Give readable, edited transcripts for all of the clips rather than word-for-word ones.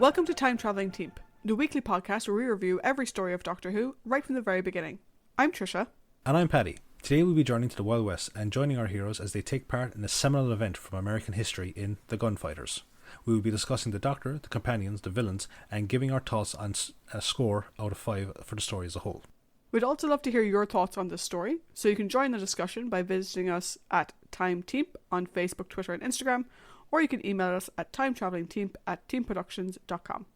Welcome to Time Travelling Team, the weekly podcast where we review every story of Doctor Who right from the very beginning. I'm Tricia. And I'm Paddy. Today we'll be journeying to the Wild West and joining our heroes as they take part in a seminal event from American history in the Gunfighters. We will be discussing the Doctor, the companions, the villains, and giving our thoughts on a score out of 5 for the story as a whole. We'd also love to hear your thoughts on this story, so you can join the discussion by visiting us at Time Team on Facebook, Twitter and Instagram, or you can email us at timetravelingteam@teamproductions.com.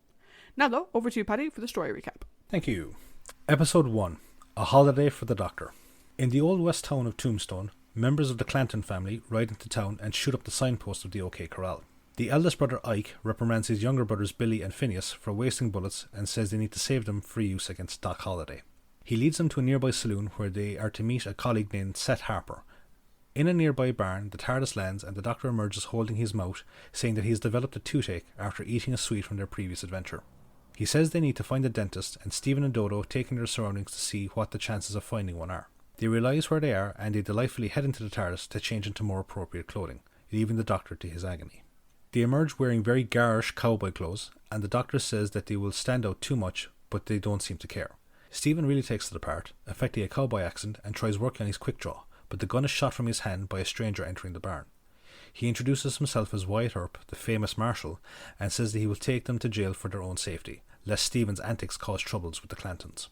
Now though, over to you, Paddy, for the story recap. Thank you. Episode 1. A Holiday for the Doctor. In the old west town of Tombstone, members of the Clanton family ride into town and shoot up the signpost of the OK Corral. The eldest brother Ike reprimands his younger brothers Billy and Phineas for wasting bullets and says they need to save them for use against Doc Holliday. He leads them to a nearby saloon where they are to meet a colleague named Seth Harper. In a nearby barn, the TARDIS lands and the Doctor emerges holding his mouth, saying that he has developed a toothache after eating a sweet from their previous adventure. He says they need to find a dentist, and Stephen and Dodo take in their surroundings to see what the chances of finding one are. They realise where they are and they delightfully head into the TARDIS to change into more appropriate clothing, leaving the Doctor to his agony. They emerge wearing very garish cowboy clothes, and the Doctor says that they will stand out too much, but they don't seem to care. Stephen really takes to the part, affecting a cowboy accent, and tries working on his quick draw, but the gun is shot from his hand by a stranger entering the barn. He introduces himself as Wyatt Earp, the famous marshal, and says that he will take them to jail for their own safety, lest Stephen's antics cause troubles with the Clantons.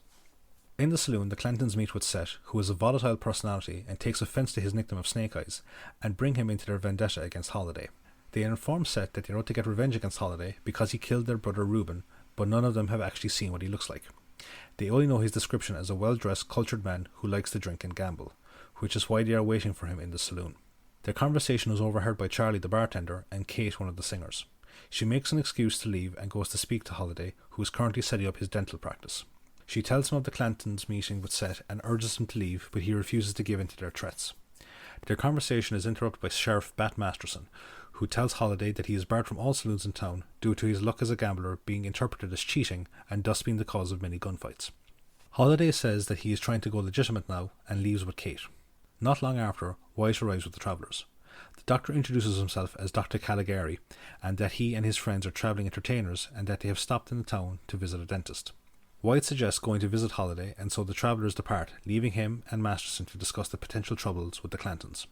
In the saloon, the Clantons meet with Seth, who is a volatile personality and takes offence to his nickname of Snake Eyes, and bring him into their vendetta against Holliday. They inform Seth that they are out to get revenge against Holliday because he killed their brother Reuben, but none of them have actually seen what he looks like. They only know his description as a well-dressed, cultured man who likes to drink and gamble, which is why they are waiting for him in the saloon. Their conversation is overheard by Charlie the bartender and Kate, one of the singers. She makes an excuse to leave and goes to speak to Holliday, who is currently setting up his dental practice. She tells him of the Clantons' meeting with Seth and urges him to leave, but he refuses to give in to their threats. Their conversation is interrupted by Sheriff Bat Masterson, who tells Holliday that he is barred from all saloons in town due to his luck as a gambler being interpreted as cheating and thus being the cause of many gunfights. Holliday says that he is trying to go legitimate now and leaves with Kate. Not long after, Wyatt arrives with the travellers. The Doctor introduces himself as Dr. Caligari, and that he and his friends are travelling entertainers and that they have stopped in the town to visit a dentist. Wyatt suggests going to visit Holliday, and so the travellers depart, leaving him and Masterson to discuss the potential troubles with the Clantons.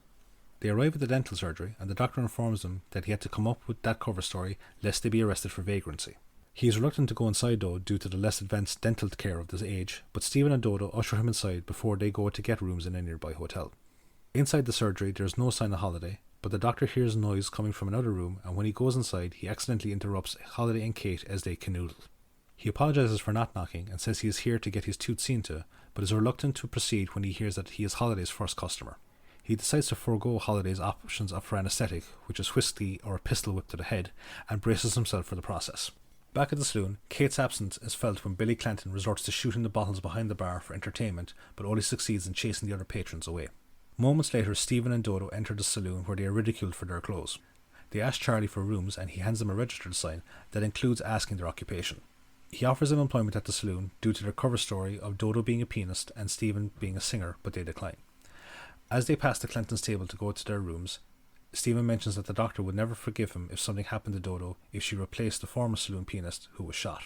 They arrive at the dental surgery, and the Doctor informs them that he had to come up with that cover story lest they be arrested for vagrancy. He is reluctant to go inside though due to the less advanced dental care of this age, but Stephen and Dodo usher him inside before they go to get rooms in a nearby hotel. Inside the surgery there is no sign of Holliday, but the Doctor hears noise coming from another room, and when he goes inside he accidentally interrupts Holliday and Kate as they canoodle. He apologises for not knocking and says he is here to get his tooth seen to, but is reluctant to proceed when he hears that he is Holliday's first customer. He decides to forego Holliday's options for anaesthetic, which is whiskey or a pistol whip to the head, and braces himself for the process. Back at the saloon, Kate's absence is felt when Billy Clanton resorts to shooting the bottles behind the bar for entertainment, but only succeeds in chasing the other patrons away. Moments later, Stephen and Dodo enter the saloon where they are ridiculed for their clothes. They ask Charlie for rooms and he hands them a registered sign that includes asking their occupation. He offers them employment at the saloon due to their cover story of Dodo being a pianist and Stephen being a singer, but they decline. As they pass the Clantons' table to go to their rooms, Stephen mentions that the Doctor would never forgive him if something happened to Dodo if she replaced the former saloon pianist who was shot.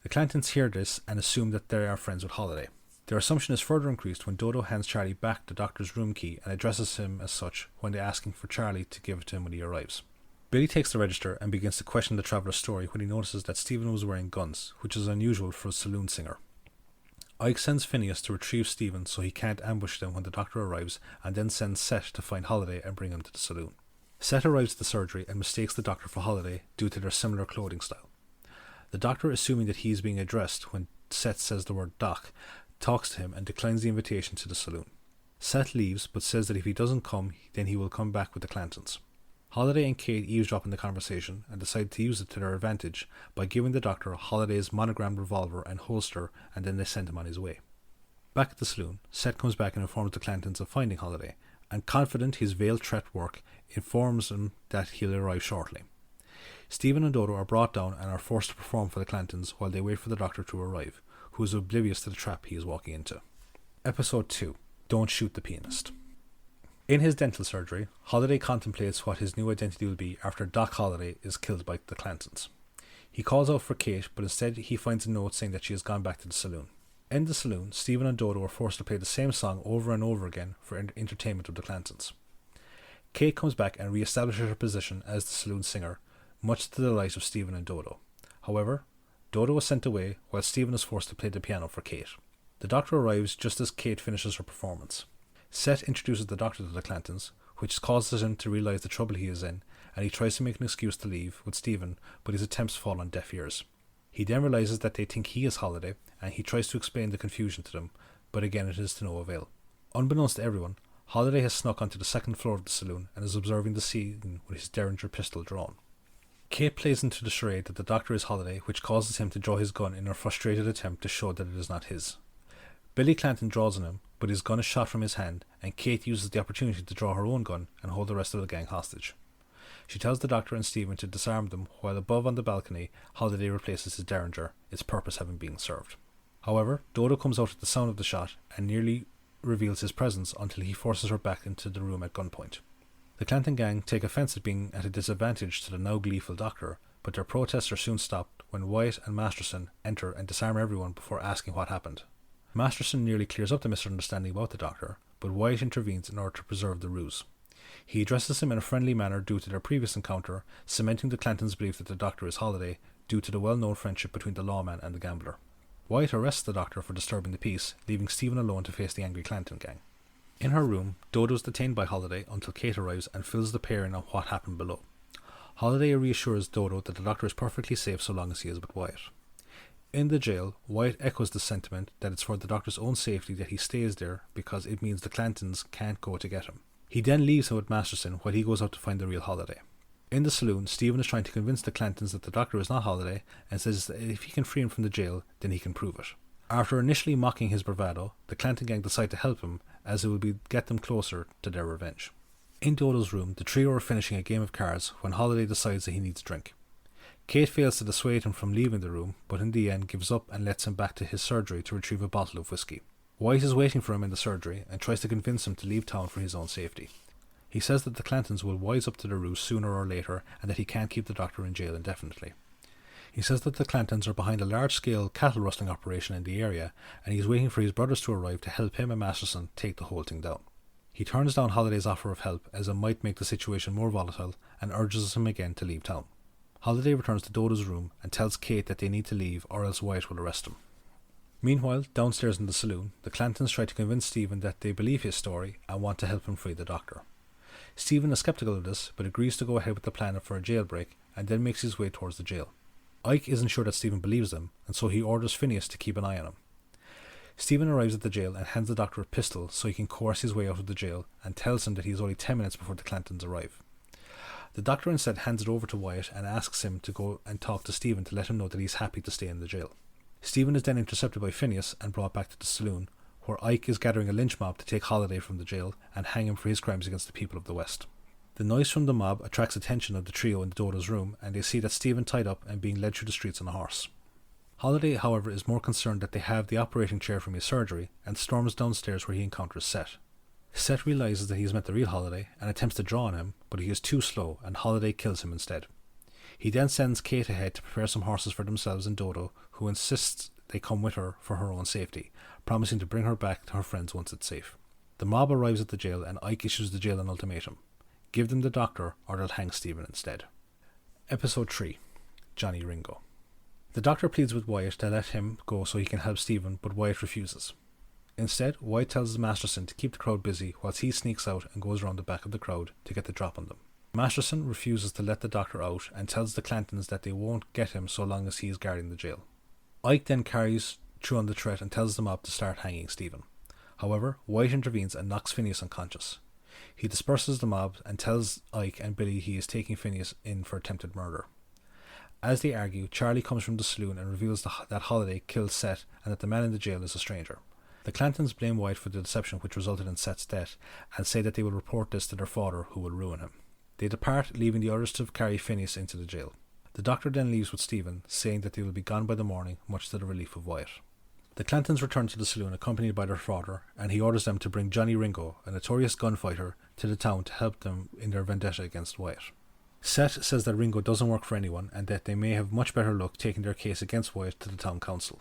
The Clantons hear this and assume that they are friends with Holliday. Their assumption is further increased when Dodo hands Charlie back the Doctor's room key and addresses him as such when they ask him for Charlie to give it to him when he arrives. Billy takes the register and begins to question the traveller's story when he notices that Stephen was wearing guns, which is unusual for a saloon singer. Ike sends Phineas to retrieve Stephen so he can't ambush them when the Doctor arrives, and then sends Seth to find Holliday and bring him to the saloon. Seth arrives at the surgery and mistakes the Doctor for Holliday due to their similar clothing style. The Doctor, assuming that he is being addressed when Seth says the word Doc, talks to him and declines the invitation to the saloon. Seth leaves but says that if he doesn't come, then he will come back with the Clantons. Holliday and Kate eavesdrop in the conversation and decide to use it to their advantage by giving the Doctor Holliday's monogrammed revolver and holster, and then they send him on his way. Back at the saloon, Seth comes back and informs the Clantons of finding Holliday, and confident his veiled threat work, informs them that he'll arrive shortly. Stephen and Dodo are brought down and are forced to perform for the Clantons while they wait for the Doctor to arrive, who is oblivious to the trap he is walking into. Episode 2. Don't Shoot the Pianist. In his dental surgery, Holliday contemplates what his new identity will be after Doc Holliday is killed by the Clantons. He calls out for Kate, but instead he finds a note saying that she has gone back to the saloon. In the saloon, Stephen and Dodo are forced to play the same song over and over again for entertainment of the Clantons. Kate comes back and re-establishes her position as the saloon singer, much to the delight of Stephen and Dodo. However, Dodo is sent away while Stephen is forced to play the piano for Kate. The Doctor arrives just as Kate finishes her performance. Set introduces the Doctor to the Clantons, which causes him to realise the trouble he is in, and he tries to make an excuse to leave with Stephen, but his attempts fall on deaf ears. He then realises that they think he is Holiday, and he tries to explain the confusion to them, but again it is to no avail. Unbeknownst to everyone, Holiday has snuck onto the second floor of the saloon and is observing the scene with his Derringer pistol drawn. Kate plays into the charade that the Doctor is Holiday, which causes him to draw his gun in a frustrated attempt to show that it is not his. Billy Clanton draws on him, but his gun is shot from his hand, and Kate uses the opportunity to draw her own gun and hold the rest of the gang hostage. She tells the Doctor and Stephen to disarm them, while above on the balcony, Holiday replaces his Derringer, its purpose having been served. However, Dodo comes out at the sound of the shot and nearly reveals his presence until he forces her back into the room at gunpoint. The Clanton gang take offence at being at a disadvantage to the now gleeful Doctor, but their protests are soon stopped when Wyatt and Masterson enter and disarm everyone before asking what happened. Masterson nearly clears up the misunderstanding about the Doctor, but Wyatt intervenes in order to preserve the ruse. He addresses him in a friendly manner due to their previous encounter, cementing the Clantons' belief that the Doctor is Holiday due to the well-known friendship between the lawman and the gambler. Wyatt arrests the Doctor for disturbing the peace, leaving Stephen alone to face the angry Clanton gang. In her room, Dodo is detained by Holiday until Kate arrives and fills the pair in on what happened below. Holiday reassures Dodo that the Doctor is perfectly safe so long as he is with Wyatt. In the jail, Wyatt echoes the sentiment that it's for the Doctor's own safety that he stays there because it means the Clantons can't go to get him. He then leaves him with Masterson while he goes out to find the real Holiday. In the saloon, Stephen is trying to convince the Clantons that the Doctor is not Holiday and says that if he can free him from the jail, then he can prove it. After initially mocking his bravado, the Clanton gang decide to help him as it will get them closer to their revenge. In Dodo's room, the trio are finishing a game of cards when Holiday decides that he needs a drink. Kate fails to dissuade him from leaving the room, but in the end gives up and lets him back to his surgery to retrieve a bottle of whiskey. Wyatt is waiting for him in the surgery and tries to convince him to leave town for his own safety. He says that the Clantons will wise up to the ruse sooner or later and that he can't keep the Doctor in jail indefinitely. He says that the Clantons are behind a large-scale cattle rustling operation in the area and he is waiting for his brothers to arrive to help him and Masterson take the whole thing down. He turns down Holiday's offer of help as it might make the situation more volatile and urges him again to leave town. Holiday returns to Dodo's room and tells Kate that they need to leave or else Wyatt will arrest him. Meanwhile, downstairs in the saloon, the Clantons try to convince Stephen that they believe his story and want to help him free the Doctor. Stephen is skeptical of this, but agrees to go ahead with the plan for a jailbreak and then makes his way towards the jail. Ike isn't sure that Stephen believes them, and so he orders Phineas to keep an eye on him. Stephen arrives at the jail and hands the Doctor a pistol so he can coerce his way out of the jail and tells him that he is only 10 minutes before the Clantons arrive. The Doctor instead hands it over to Wyatt and asks him to go and talk to Stephen to let him know that he's happy to stay in the jail. Stephen is then intercepted by Phineas and brought back to the saloon, where Ike is gathering a lynch mob to take Holiday from the jail and hang him for his crimes against the people of the West. The noise from the mob attracts attention of the trio in Dodo's room, and they see that Stephen tied up and being led through the streets on a horse. Holiday, however, is more concerned that they have the operating chair from his surgery and storms downstairs where he encounters Set. Set realises that he has met the real Holiday and attempts to draw on him, but he is too slow and Holiday kills him instead. He then sends Kate ahead to prepare some horses for themselves and Dodo, who insists they come with her for her own safety, promising to bring her back to her friends once it's safe. The mob arrives at the jail and Ike issues the jail an ultimatum. Give them the Doctor or they'll hang Stephen instead. Episode 3. Johnny Ringo. The Doctor pleads with Wyatt to let him go so he can help Stephen, but Wyatt refuses. Instead, Wyatt tells Masterson to keep the crowd busy whilst he sneaks out and goes around the back of the crowd to get the drop on them. Masterson refuses to let the Doctor out and tells the Clantons that they won't get him so long as he is guarding the jail. Ike then carries through on the threat and tells the mob to start hanging Stephen. However, Wyatt intervenes and knocks Phineas unconscious. He disperses the mob and tells Ike and Billy he is taking Phineas in for attempted murder. As they argue, Charlie comes from the saloon and reveals that Holiday killed Set and that the man in the jail is a stranger. The Clantons blame Wyatt for the deception which resulted in Set's death and say that they will report this to their father, who will ruin him. They depart, leaving the others to carry Phineas into the jail. The Doctor then leaves with Stephen, saying that they will be gone by the morning, much to the relief of Wyatt. The Clantons return to the saloon accompanied by their father, and he orders them to bring Johnny Ringo, a notorious gunfighter, to the town to help them in their vendetta against Wyatt. Seth says that Ringo doesn't work for anyone and that they may have much better luck taking their case against Wyatt to the town council.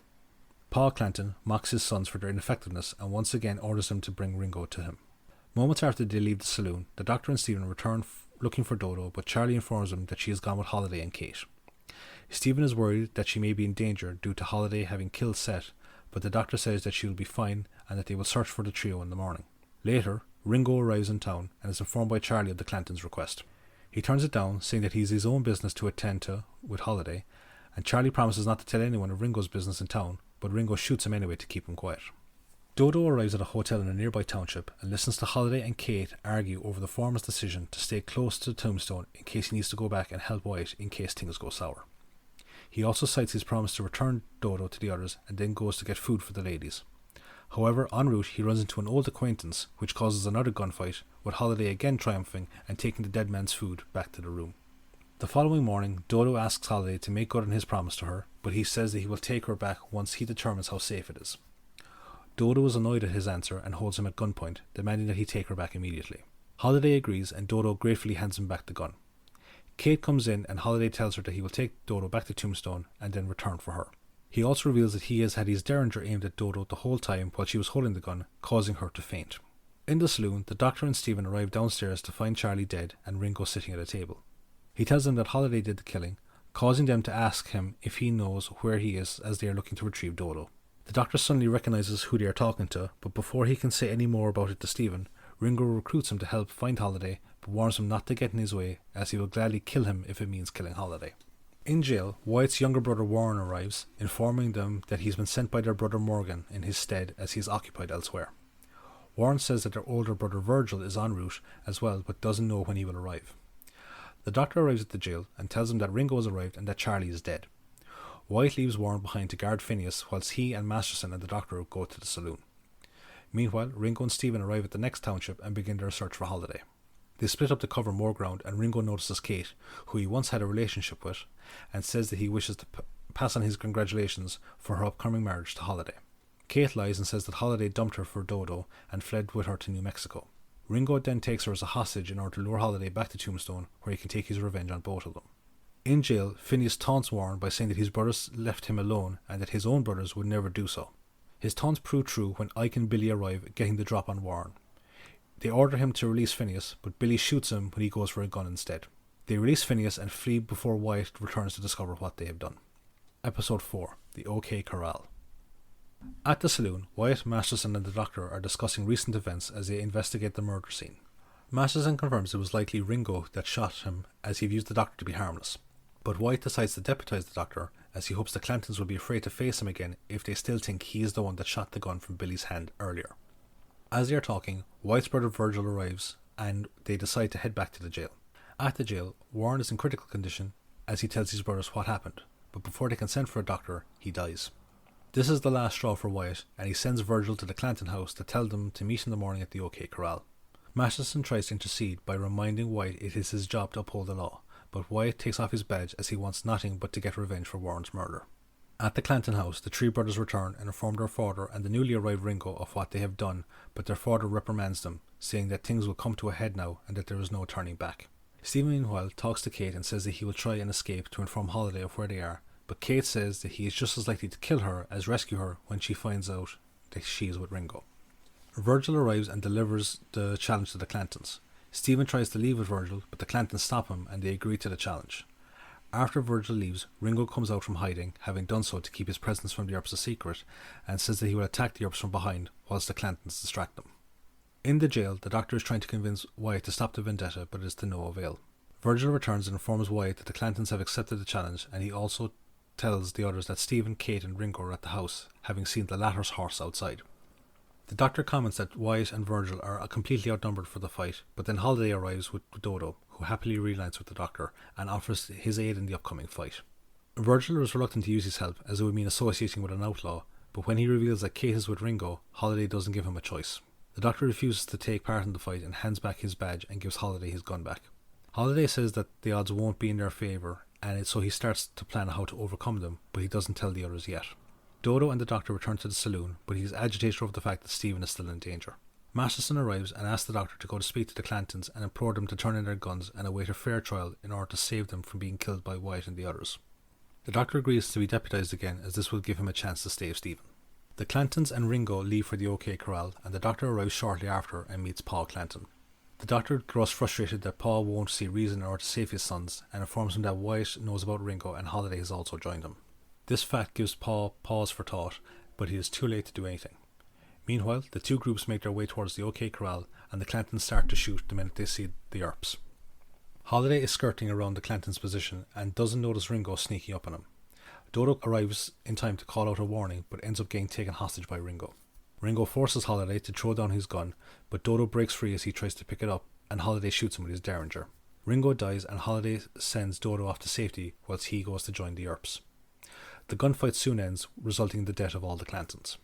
Paul Clanton mocks his sons for their ineffectiveness and once again orders them to bring Ringo to him. Moments after they leave the saloon, the Doctor and Stephen return looking for Dodo, but Charlie informs them that she has gone with Holiday and Kate. Stephen is worried that she may be in danger due to Holiday having killed Seth, but the Doctor says that she will be fine and that they will search for the trio in the morning. Later, Ringo arrives in town and is informed by Charlie of the Clantons' request. He turns it down, saying that he has his own business to attend to with Holiday, and Charlie promises not to tell anyone of Ringo's business in town, but Ringo shoots him anyway to keep him quiet. Dodo arrives at a hotel in a nearby township and listens to Holiday and Kate argue over the foreman's decision to stay close to Tombstone in case he needs to go back and help Wyatt in case things go sour. He also cites his promise to return Dodo to the others and then goes to get food for the ladies. However, en route he runs into an old acquaintance, which causes another gunfight, with Holiday again triumphing and taking the dead man's food back to the room. The following morning, Dodo asks Holiday to make good on his promise to her, but he says that he will take her back once he determines how safe it is. Dodo is annoyed at his answer and holds him at gunpoint, demanding that he take her back immediately. Holiday agrees and Dodo gratefully hands him back the gun. Kate comes in and Holiday tells her that he will take Dodo back to Tombstone and then return for her. He also reveals that he has had his derringer aimed at Dodo the whole time while she was holding the gun, causing her to faint. In the saloon, the Doctor and Stephen arrive downstairs to find Charlie dead and Ringo sitting at a table. He tells them that Holiday did the killing, causing them to ask him if he knows where he is as they are looking to retrieve Dodo. The Doctor suddenly recognises who they are talking to, but before he can say any more about it to Stephen, Ringo recruits him to help find Holiday, but warns him not to get in his way, as he will gladly kill him if it means killing Holiday. In jail, Wyatt's younger brother Warren arrives, informing them that he's been sent by their brother Morgan in his stead as he is occupied elsewhere. Warren says that their older brother Virgil is en route as well, but doesn't know when he will arrive. The Doctor arrives at the jail and tells them that Ringo has arrived and that Charlie is dead. Wyatt leaves Warren behind to guard Phineas whilst he and Masterson and the Doctor go to the saloon. Meanwhile, Ringo and Stephen arrive at the next township and begin their search for Holiday. They split up to cover more ground and Ringo notices Kate, who he once had a relationship with, and says that he wishes to pass on his congratulations for her upcoming marriage to Holiday. Kate lies and says that Holiday dumped her for Dodo and fled with her to New Mexico. Ringo then takes her as a hostage in order to lure Holiday back to Tombstone, where he can take his revenge on both of them. In jail, Phineas taunts Warren by saying that his brothers left him alone and that his own brothers would never do so. His taunts prove true when Ike and Billy arrive, getting the drop on Warren. They order him to release Phineas, but Billy shoots him when he goes for a gun instead. They release Phineas and flee before Wyatt returns to discover what they have done. Episode 4. The OK Corral. At the saloon, Wyatt, Masterson and the Doctor are discussing recent events as they investigate the murder scene. Masterson confirms it was likely Ringo that shot him as he views the Doctor to be harmless. But Wyatt decides to deputise the Doctor as he hopes the Clantons will be afraid to face him again if they still think he is the one that shot the gun from Billy's hand earlier. As they are talking, Wyatt's brother Virgil arrives and they decide to head back to the jail. At the jail, Warren is in critical condition as he tells his brothers what happened, but before they can send for a doctor, he dies. This is the last straw for Wyatt and he sends Virgil to the Clanton house to tell them to meet in the morning at the OK Corral. Masterson tries to intercede by reminding Wyatt it is his job to uphold the law, but Wyatt takes off his badge as he wants nothing but to get revenge for Warren's murder. At the Clanton house, the three brothers return and inform their father and the newly arrived Ringo of what they have done, but their father reprimands them, saying that things will come to a head now and that there is no turning back. Stephen meanwhile talks to Kate and says that he will try and escape to inform Holiday of where they are, but Kate says that he is just as likely to kill her as rescue her when she finds out that she is with Ringo. Virgil arrives and delivers the challenge to the Clantons. Stephen tries to leave with Virgil, but the Clantons stop him and they agree to the challenge. After Virgil leaves, Ringo comes out from hiding, having done so to keep his presence from the Earps a secret, and says that he will attack the Earps from behind whilst the Clantons distract them. In the jail, the Doctor is trying to convince Wyatt to stop the vendetta, but it is to no avail. Virgil returns and informs Wyatt that the Clantons have accepted the challenge, and he also tells the others that Stephen, Kate and Ringo are at the house, having seen the latter's horse outside. The Doctor comments that Wyatt and Virgil are completely outnumbered for the fight, but then Holiday arrives with Dodo, who happily reunites with the Doctor and offers his aid in the upcoming fight. Virgil is reluctant to use his help, as it would mean associating with an outlaw, but when he reveals that Kate is with Ringo, Holiday doesn't give him a choice. The Doctor refuses to take part in the fight and hands back his badge and gives Holiday his gun back. Holiday says that the odds won't be in their favour, and so he starts to plan how to overcome them, but he doesn't tell the others yet. Dodo and the Doctor return to the saloon, but he is agitated over the fact that Stephen is still in danger. Masterson arrives and asks the Doctor to go to speak to the Clantons and implore them to turn in their guns and await a fair trial in order to save them from being killed by Wyatt and the others. The Doctor agrees to be deputised again, as this will give him a chance to save Stephen. The Clantons and Ringo leave for the OK Corral, and the Doctor arrives shortly after and meets Paul Clanton. The Doctor grows frustrated that Paul won't see reason in order to save his sons, and informs him that Wyatt knows about Ringo and Holiday has also joined him. This fact gives Paul pause for thought, but he is too late to do anything. Meanwhile, the two groups make their way towards the OK Corral, and the Clantons start to shoot the minute they see the Earps. Holiday is skirting around the Clantons' position and doesn't notice Ringo sneaking up on him. Dodo arrives in time to call out a warning, but ends up getting taken hostage by Ringo. Ringo forces Holiday to throw down his gun, but Dodo breaks free as he tries to pick it up, and Holiday shoots him with his Derringer. Ringo dies, and Holiday sends Dodo off to safety whilst he goes to join the Earps. The gunfight soon ends, resulting in the death of all the Clantons.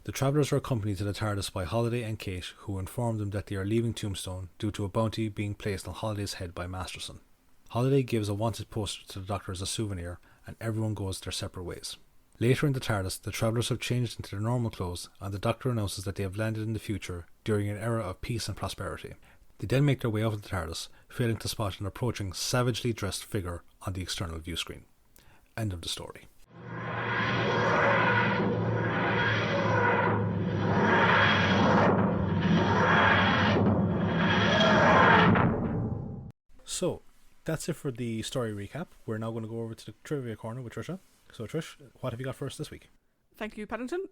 The travellers are accompanied to the TARDIS by Holiday and Kate, who inform them that they are leaving Tombstone due to a bounty being placed on Holiday's head by Masterson. Holiday gives a wanted poster to the Doctor as a souvenir, and everyone goes their separate ways. Later in the TARDIS, the travellers have changed into their normal clothes, and the Doctor announces that they have landed in the future during an era of peace and prosperity. They then make their way out of the TARDIS, failing to spot an approaching, savagely dressed figure on the external view screen. End of the story. So, that's it for the story recap. We're now going to go over to the trivia corner with Tricia. So, Trish, what have you got for us this week? Thank you, Paddington.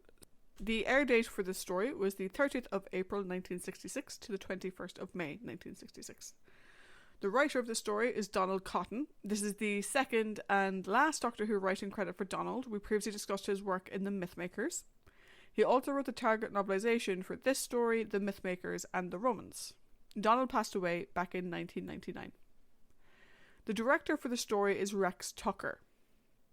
The air date for this story was the 30th of April 1966 to the 21st of May 1966. The writer of the story is Donald Cotton. This is the second and last Doctor Who writing credit for Donald. We previously discussed his work in The Mythmakers. He also wrote the target novelisation for this story, The Mythmakers and the Romans. Donald passed away back in 1999. The director for the story is Rex Tucker.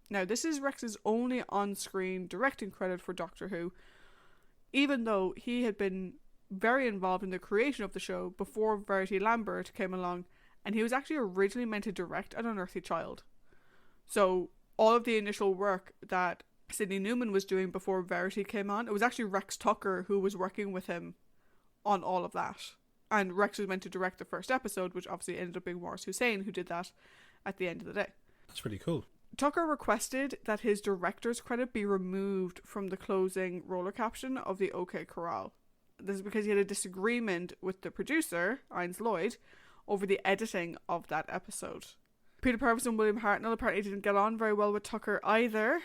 Now, this is Rex's only on-screen directing credit for Doctor Who, even though he had been very involved in the creation of the show before Verity Lambert came along, and he was actually originally meant to direct An Unearthly Child. So, all of the initial work that Sidney Newman was doing before Verity came on, it was actually Rex Tucker who was working with him on all of that. And Rex was meant to direct the first episode, which obviously ended up being Morris Hussein, who did that at the end of the day. That's pretty cool. Tucker requested that his director's credit be removed from the closing roller caption of the OK Corral. This is because he had a disagreement with the producer, Ines Lloyd, over the editing of that episode. Peter Purves and William Hartnell apparently didn't get on very well with Tucker either,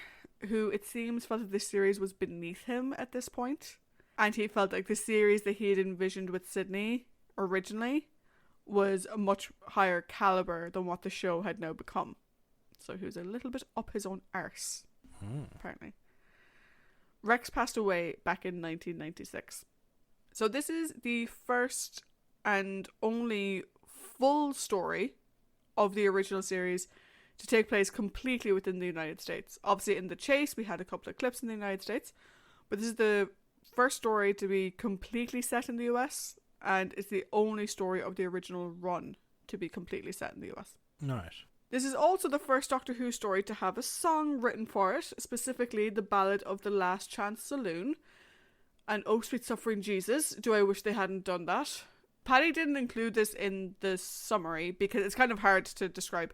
who it seems felt that this series was beneath him at this point. And he felt like the series that he had envisioned with Sydney originally was a much higher caliber than what the show had now become. So he was a little bit up his own arse, apparently. Rex passed away back in 1996. So this is the first and only full story of the original series to take place completely within the United States. Obviously in The Chase we had a couple of clips in the United States, but this is the first story to be completely set in the US, and it's the only story of the original run to be completely set in the US. Nice. This is also the first Doctor Who story to have a song written for it, specifically the Ballad of the Last Chance Saloon and Oh Sweet Suffering Jesus. Do I wish they hadn't done that? Paddy didn't include this in the summary because it's kind of hard to describe.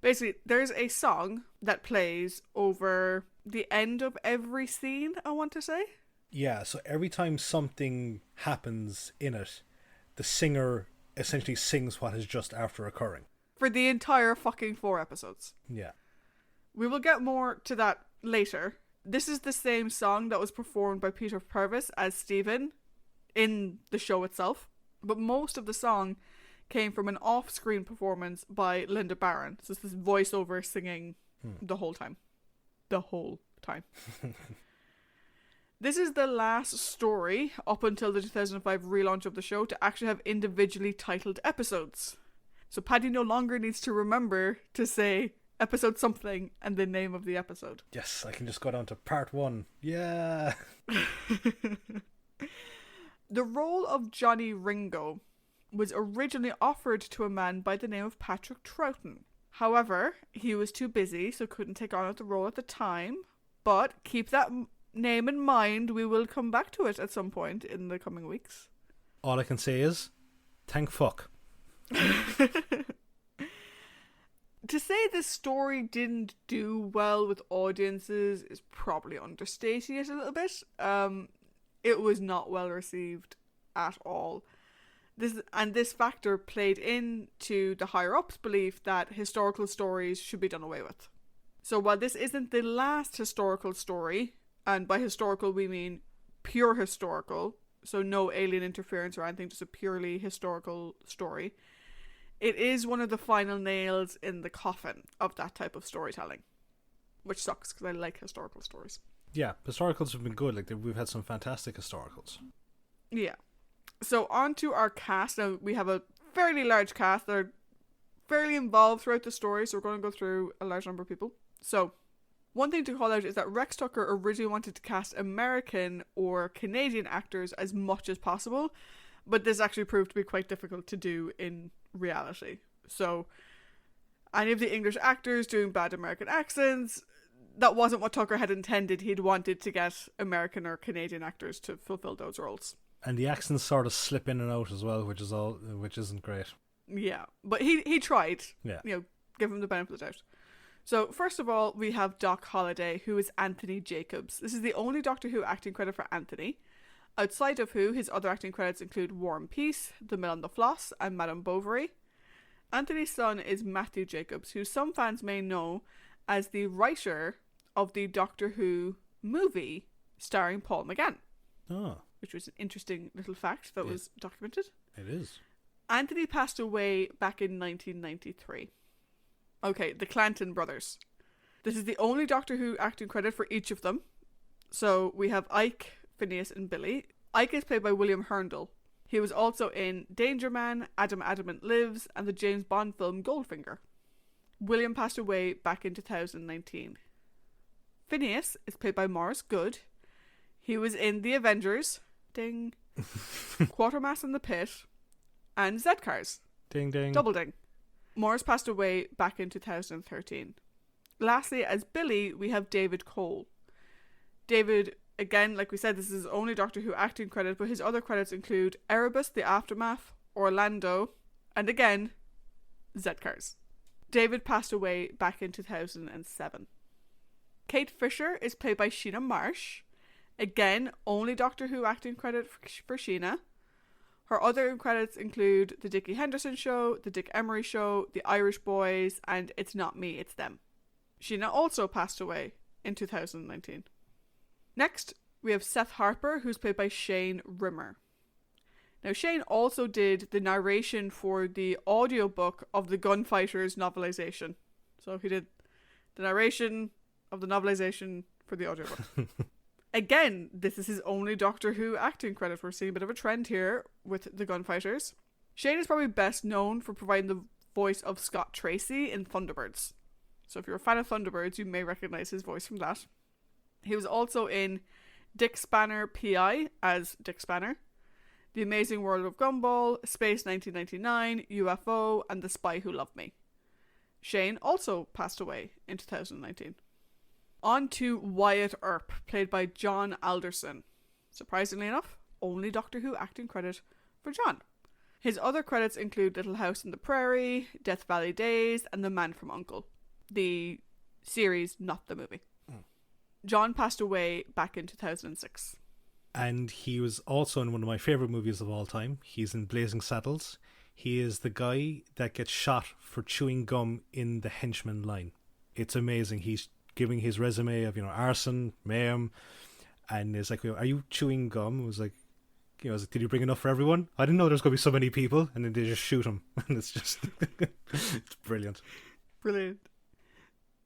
Basically, there's a song that plays over the end of every scene, I want to say. Yeah, so every time something happens in it, the singer essentially sings what is just after occurring. For the entire fucking 4 episodes. Yeah. We will get more to that later. This is the same song that was performed by Peter Purves as Stephen in the show itself, but most of the song came from an off-screen performance by Linda Barron. So it's this voiceover singing the whole time. The whole time. This is the last story up until the 2005 relaunch of the show to actually have individually titled episodes. So Paddy no longer needs to remember to say episode something and the name of the episode. Yes, I can just go down to part 1. Yeah. The role of Johnny Ringo was originally offered to a man by the name of Patrick Troughton. However, he was too busy, so couldn't take on the role at the time. But keep that name in mind, we will come back to it at some point in the coming weeks. All I can say is, thank fuck. To say this story didn't do well with audiences is probably understating it a little bit. It was not well received at all. This factor played into the higher ups' belief that historical stories should be done away with. So while this isn't the last historical story, and by historical we mean pure historical, so no alien interference or anything, just a purely historical story, it is one of the final nails in the coffin of that type of storytelling. Which sucks, because I like historical stories. Yeah, historicals have been good. Like, we've had some fantastic historicals. Yeah. So on to our cast. Now, we have a fairly large cast. They're fairly involved throughout the story, so we're going to go through a large number of people. So, one thing to call out is that Rex Tucker originally wanted to cast American or Canadian actors as much as possible, but this actually proved to be quite difficult to do in reality. So, any of the English actors doing bad American accents, that wasn't what Tucker had intended. He'd wanted to get American or Canadian actors to fulfill those roles. And the accents sort of slip in and out as well, which isn't great. Yeah, but he tried. Yeah. Give him the benefit of the doubt. So, first of all, we have Doc Holliday, who is Anthony Jacobs. This is the only Doctor Who acting credit for Anthony. Outside of Who, his other acting credits include War and Peace, The Mill on the Floss, and Madame Bovary. Anthony's son is Matthew Jacobs, who some fans may know as the writer of the Doctor Who movie starring Paul McGann. Oh. Which was an interesting little fact that was documented. It is. Anthony passed away back in 1993. Okay, the Clanton brothers. This is the only Doctor Who acting credit for each of them. So we have Ike, Phineas, and Billy. Ike is played by William Herndl. He was also in Danger Man, Adam Adamant Lives, and the James Bond film Goldfinger. William passed away back in 2019. Phineas is played by Morris Good. He was in The Avengers, ding, Quatermass in the Pit, and Z-Cars. Ding ding. Double ding. Morris passed away back in 2013. Lastly, as Billy, we have David Cole. David, again, like we said, this is his only Doctor Who acting credit, but his other credits include Erebus, The Aftermath, Orlando, and again, Z-Cars. David passed away back in 2007. Kate Fisher is played by Sheena Marsh. Again, only Doctor Who acting credit for Sheena. Her other credits include The Dickie Henderson Show, The Dick Emery Show, The Irish Boys, and It's Not Me, It's Them. Sheena also passed away in 2019. Next, we have Seth Harper, who's played by Shane Rimmer. Now, Shane also did the narration for the audiobook of the Gunfighters novelization. So he did the narration of the novelization for the audiobook. Again, this is his only Doctor Who acting credit. We're seeing a bit of a trend here with the Gunfighters. Shane is probably best known for providing the voice of Scott Tracy in Thunderbirds. So if you're a fan of Thunderbirds, you may recognise his voice from that. He was also in Dick Spanner P.I. as Dick Spanner, The Amazing World of Gumball, Space 1999, UFO, and The Spy Who Loved Me. Shane also passed away in 2019. On to Wyatt Earp, played by John Alderson. Surprisingly enough, only Doctor Who acting credit for John. His other credits include Little House on the Prairie, Death Valley Days, and The Man from U.N.C.L.E. The series, not the movie. John passed away back in 2006. And he was also in one of my favourite movies of all time. He's in Blazing Saddles. He is the guy that gets shot for chewing gum in the henchman line. It's amazing. He's giving his resume of, arson, mayhem, and it's like, are you chewing gum? It was like, did you bring enough for everyone? I didn't know there was going to be so many people, and then they just shoot him, and it's just, it's brilliant. Brilliant.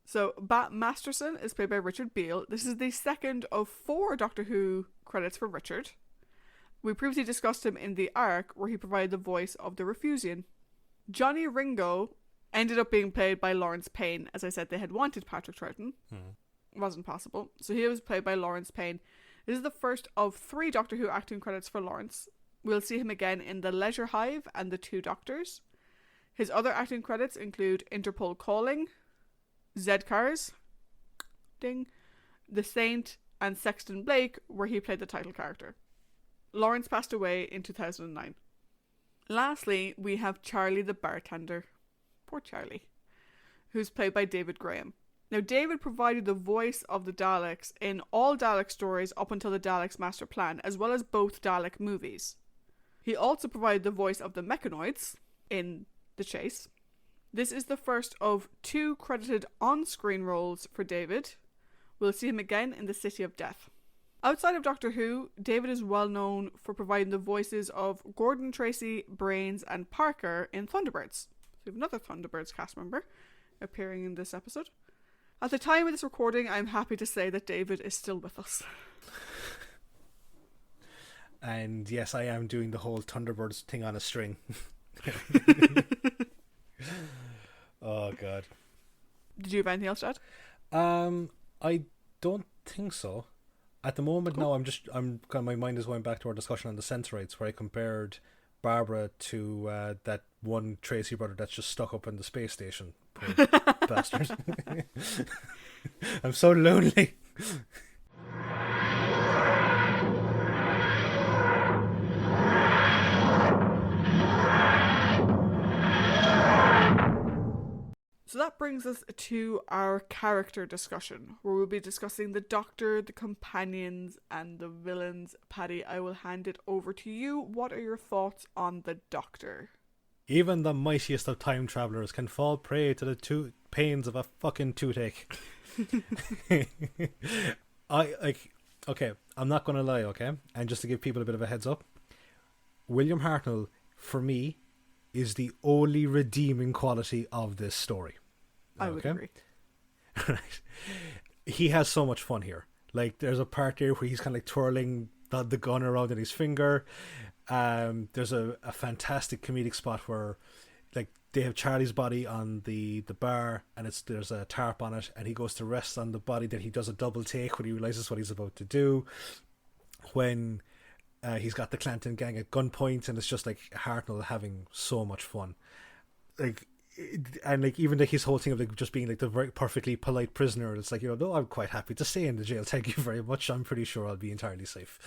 So, Bat Masterson is played by Richard Beale. This is the second of 4 Doctor Who credits for Richard. We previously discussed him in The Ark, where he provided the voice of the Refusian. Johnny Ringo ended up being played by Lawrence Payne. As I said, they had wanted Patrick Troughton. Wasn't possible. So he was played by Lawrence Payne. This is the first of 3 Doctor Who acting credits for Lawrence. We'll see him again in The Leisure Hive and The Two Doctors. His other acting credits include Interpol Calling, Z-Cars, ding, The Saint, and Sexton Blake, where he played the title character. Lawrence passed away in 2009. Lastly, we have Charlie the bartender. Poor Charlie. Who's played by David Graham. Now, David provided the voice of the Daleks in all Dalek stories up until the Daleks Master Plan, as well as both Dalek movies. He also provided the voice of the Mechanoids in The Chase. This is the first of 2 credited on-screen roles for David. We'll see him again in The City of Death. Outside of Doctor Who, David is well known for providing the voices of Gordon, Tracy, Brains, and Parker in Thunderbirds. So we have another Thunderbirds cast member appearing in this episode. At the time of this recording, I'm happy to say that David is still with us. And yes, I am doing the whole Thunderbirds thing on a string. Oh god. Did you have anything else to add? I don't think so. At the moment, Cool. No, my mind is going back to our discussion on the Sensorites, where I compared Barbara to that one Tracy brother that's just stuck up in the space station. Poor bastard. I'm so lonely. So that brings us to our character discussion, where we'll be discussing the Doctor, the companions, and the villains. Paddy, I will hand it over to you. What are your thoughts on the Doctor? Even the mightiest of time travelers can fall prey to the pains of a fucking toothache. Okay, I'm not going to lie, okay? And just to give people a bit of a heads up, William Hartnell, for me, is the only redeeming quality of this story. I would agree. Right. He has so much fun here. Like, there's a part there where he's kind of like twirling the gun around in his finger. There's a fantastic comedic spot where, like, they have Charlie's body on the bar, and there's a tarp on it, and he goes to rest on the body. Then he does a double take when he realizes what he's about to do. When he's got the Clanton gang at gunpoint, and it's just like Hartnell having so much fun. Like, and like even like his whole thing of like just being like the very perfectly polite prisoner. It's like, no, I'm quite happy to stay in the jail. Thank you very much. I'm pretty sure I'll be entirely safe.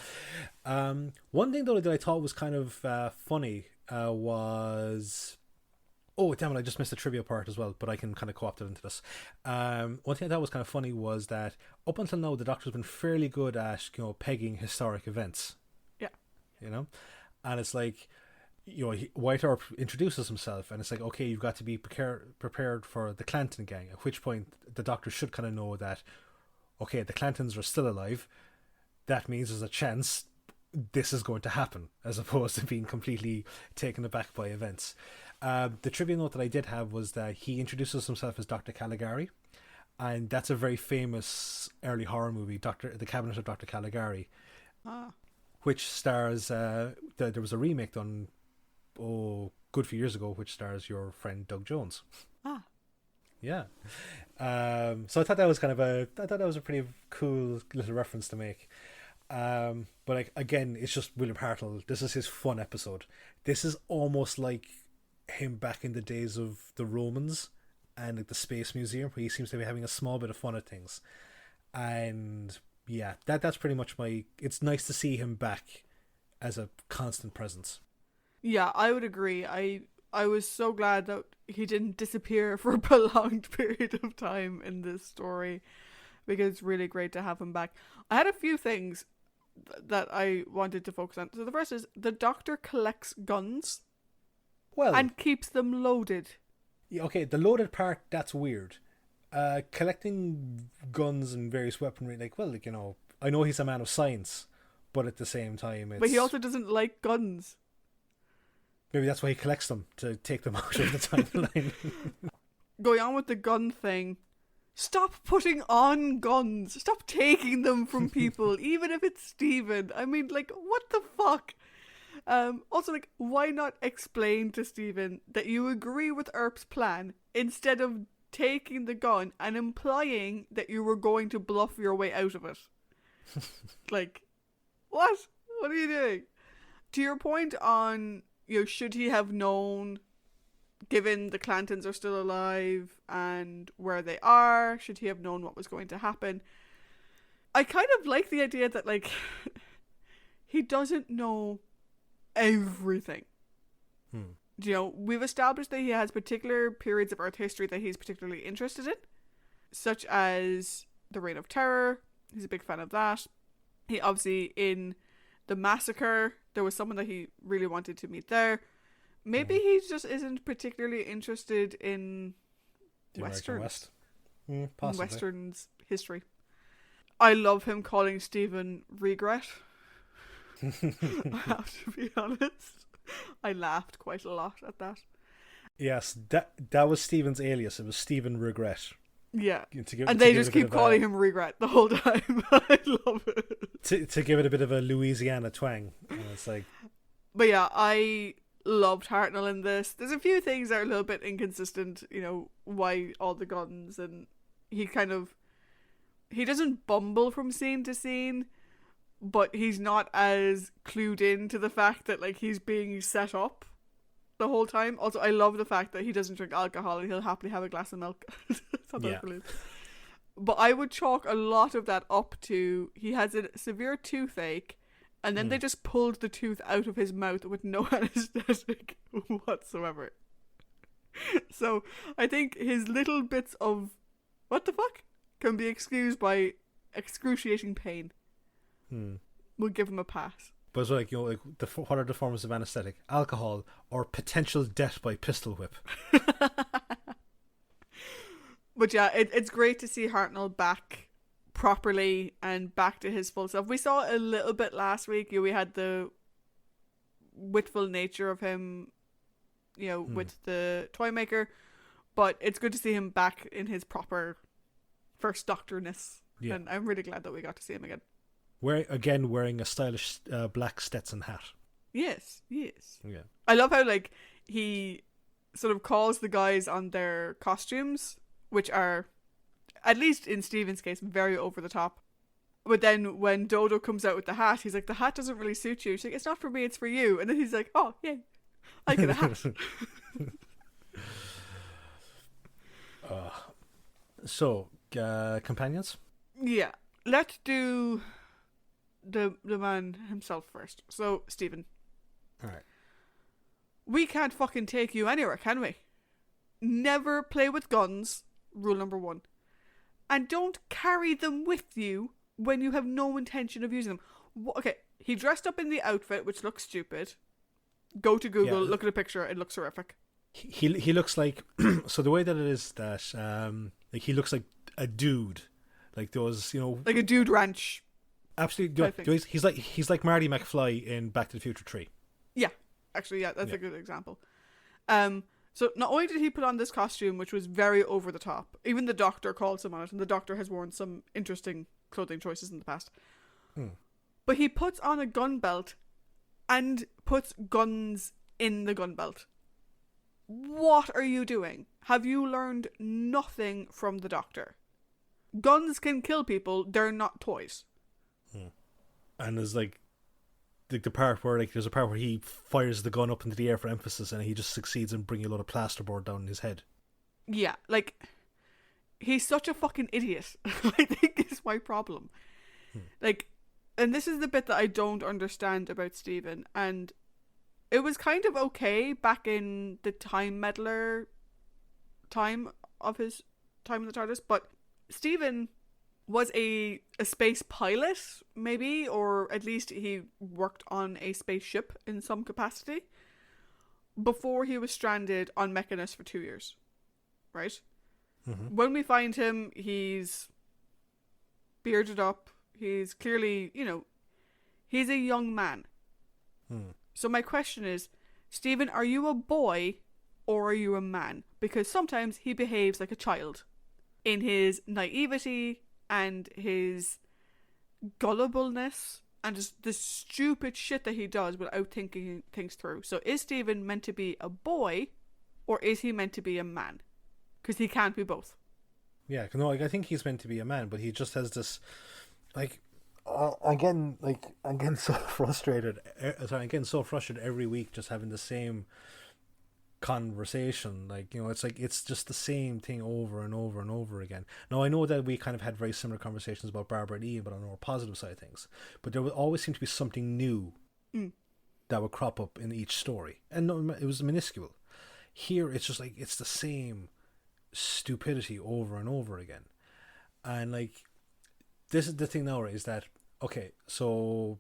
One thing though that I thought was kind of funny was. Oh, damn it, I just missed the trivia part as well, but I can kind of co-opt it into this. One thing I thought was kind of funny was that up until now, the Doctor's been fairly good at, pegging historic events. Yeah. And it's like, White Earp introduces himself, and it's like, okay, you've got to be prepared for the Clanton gang, at which point the Doctor should kind of know that, okay, the Clantons are still alive. That means there's a chance this is going to happen, as opposed to being completely taken aback by events. The trivia note that I did have was that he introduces himself as Dr. Caligari, and that's a very famous early horror movie, The Cabinet of Dr. Caligari, which stars, there was a remake done, good few years ago, which stars your friend Doug Jones. Yeah. So I thought that was a pretty cool little reference to make. But like, again, it's just William Hartnell. This is his fun episode. This is almost like him back in the days of the Romans and like the Space Museum, where he seems to be having a small bit of fun at things. And yeah, that's pretty much it's nice to see him back as a constant presence. Yeah, I would agree. I was so glad that he didn't disappear for a prolonged period of time in this story, because it's really great to have him back. I had a few things that I wanted to focus on. So the first is the Doctor collects guns and keeps them loaded. Yeah, okay, the loaded part, that's weird. Collecting guns and various weaponry, I know he's a man of science, but at the same time, But he also doesn't like guns. Maybe that's why he collects them, to take them out of the timeline. Going on with the gun thing, stop putting on guns. Stop taking them from people, even if it's Stephen. I mean, what the fuck? Also, why not explain to Stephen that you agree with Earp's plan instead of taking the gun and implying that you were going to bluff your way out of it? What? What are you doing? To your point on, should he have known, given the Clantons are still alive and where they are, should he have known what was going to happen? I kind of like the idea that, he doesn't know everything. You know, we've established that he has particular periods of Earth history that he's particularly interested in, such as the Reign of Terror. He's a big fan of that. He obviously, in the Massacre, there was someone that he really wanted to meet there. Maybe he just isn't particularly interested in the Westerns. West. Possibly. Westerns history. I love him calling Stephen Regret. I have to be honest. I laughed quite a lot at that. Yes, that was Stephen's alias. It was Stephen Regret. Yeah. And they just keep calling him Regret the whole time. I love it. To give it a bit of a Louisiana twang. And it's like... But yeah, I loved Hartnell in this. There's a few things that are a little bit inconsistent, you know, why all the guns, and he doesn't bumble from scene to scene, but he's not as clued in to the fact that, like, he's being set up the whole time. Also, I love the fact that he doesn't drink alcohol and he'll happily have a glass of milk. That's brilliant. But I would chalk a lot of that up to he has a severe toothache, and then they just pulled the tooth out of his mouth with no anesthetic whatsoever. So I think his little bits of what the fuck can be excused by excruciating pain. We'll give him a pass. But it's like, you know, like what are the forms of anesthetic? Alcohol or potential death by pistol whip. But yeah, it's great to see Hartnell back properly and back to his full self. We saw a little bit last week. You know, we had the witful nature of him, you know, with the toy maker. But it's good to see him back in his proper first Doctor-ness. Yeah. And I'm really glad that we got to see him again. Wearing a stylish black Stetson hat. Yes. Yeah. I love how, like, he sort of calls the guys on their costumes, which are, at least in Stephen's case, very over the top. But then when Dodo comes out with the hat, he's like, the hat doesn't really suit you. She's like, it's not for me, it's for you. And then he's like, oh, yeah, I get a hat. So, companions? Yeah. Let's do the man himself first. So, Stephen. Alright. We can't fucking take you anywhere, can we? Never play with guns, rule number 1. And don't carry them with you when you have no intention of using them. Okay, he dressed up in the outfit, which looks stupid. Go to Google, look at a picture, it looks horrific. He looks like... So the way that it is that... like, he looks like a dude. Like those, you know... Like a dude ranch. Absolutely. He's like Marty McFly in Back to the Future 3. Yeah. Actually, yeah, that's a good example. So not only did he put on this costume, which was very over the top, even the Doctor calls him on it, and the Doctor has worn some interesting clothing choices in the past. But he puts on a gun belt and puts guns in the gun belt. What are you doing? Have you learned nothing from the Doctor? Guns can kill people, they're not toys. And there's like the part where, like, there's a part where he fires the gun up into the air for emphasis, and he just succeeds in bringing a lot of plasterboard down his head. Yeah, like, he's such a fucking idiot. I think is my problem. Like, and this is the bit that I don't understand about Stephen, and it was kind of okay back in the Time Meddler time of his time in the TARDIS, but Stephen was a space pilot, maybe, or at least he worked on a spaceship in some capacity before he was stranded on Mechanus for 2 years, right? When we find him, he's bearded up, he's clearly, you know, he's a young man. So my question is, Stephen, are you a boy or are you a man? Because sometimes he behaves like a child in his naivety and his gullibleness and just the stupid shit that he does without thinking things through. So is Stephen meant to be a boy or is he meant to be a man? Because he can't be both. Yeah, no, like, I think he's meant to be a man, but he just has this, like, I'm getting so frustrated every week, just having the same conversation. Like, it's like it's just the same thing over and over and over again. Now I know that we kind of had very similar conversations about Barbara and Ian, but on the more positive side of things. But there would always seem to be something new that would crop up in each story, and no, it was minuscule. Here it's just like it's the same stupidity over and over again. And like, this is the thing now, right, is that okay, so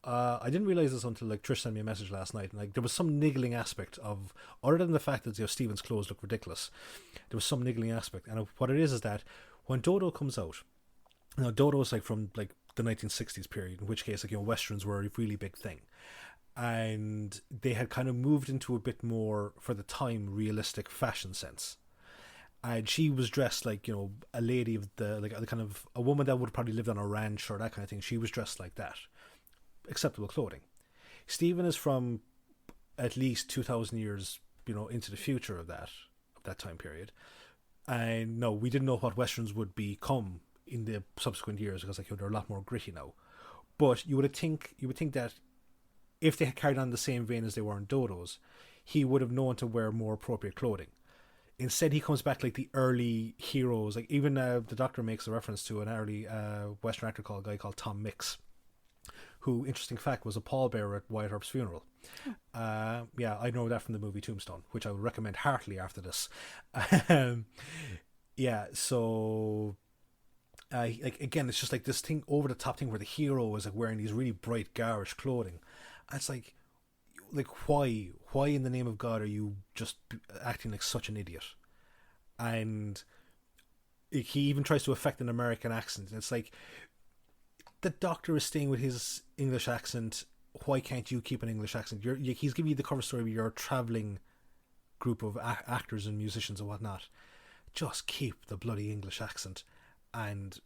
I didn't realize this until like Trish sent me a message last night, and like there was some niggling aspect of, other than the fact that Stephen's clothes look ridiculous, there was some niggling aspect. And what it is that when Dodo comes out, Dodo is like from like the 1960s period, in which case like westerns were a really big thing, and they had kind of moved into a bit more, for the time, realistic fashion sense. And she was dressed like, a lady of the kind of a woman that would have probably lived on a ranch or that kind of thing. She was dressed like that. Acceptable clothing. Stephen is from at least 2,000 years, into the future of that time period. And no, we didn't know what westerns would become in the subsequent years, because they're a lot more gritty now. But you would think that if they had carried on the same vein as they were in Dodo's, he would have known to wear more appropriate clothing. Instead, he comes back like the early heroes. Like, even the Doctor makes a reference to an early Western actor a guy called Tom Mix, who, interesting fact, was a pallbearer at Wyatt Earp's funeral. Yeah, I know that from the movie Tombstone, which I would recommend heartily after this. Yeah, so like, again, it's just like this thing, over the top thing, where the hero is like wearing these really bright, garish clothing. And it's like why in the name of God are you just acting like such an idiot? And he even tries to affect an American accent. And it's like, the Doctor is staying with his English accent. Why can't you keep an English accent? He's giving you the cover story of your travelling group of actors and musicians and whatnot. Just keep the bloody English accent. And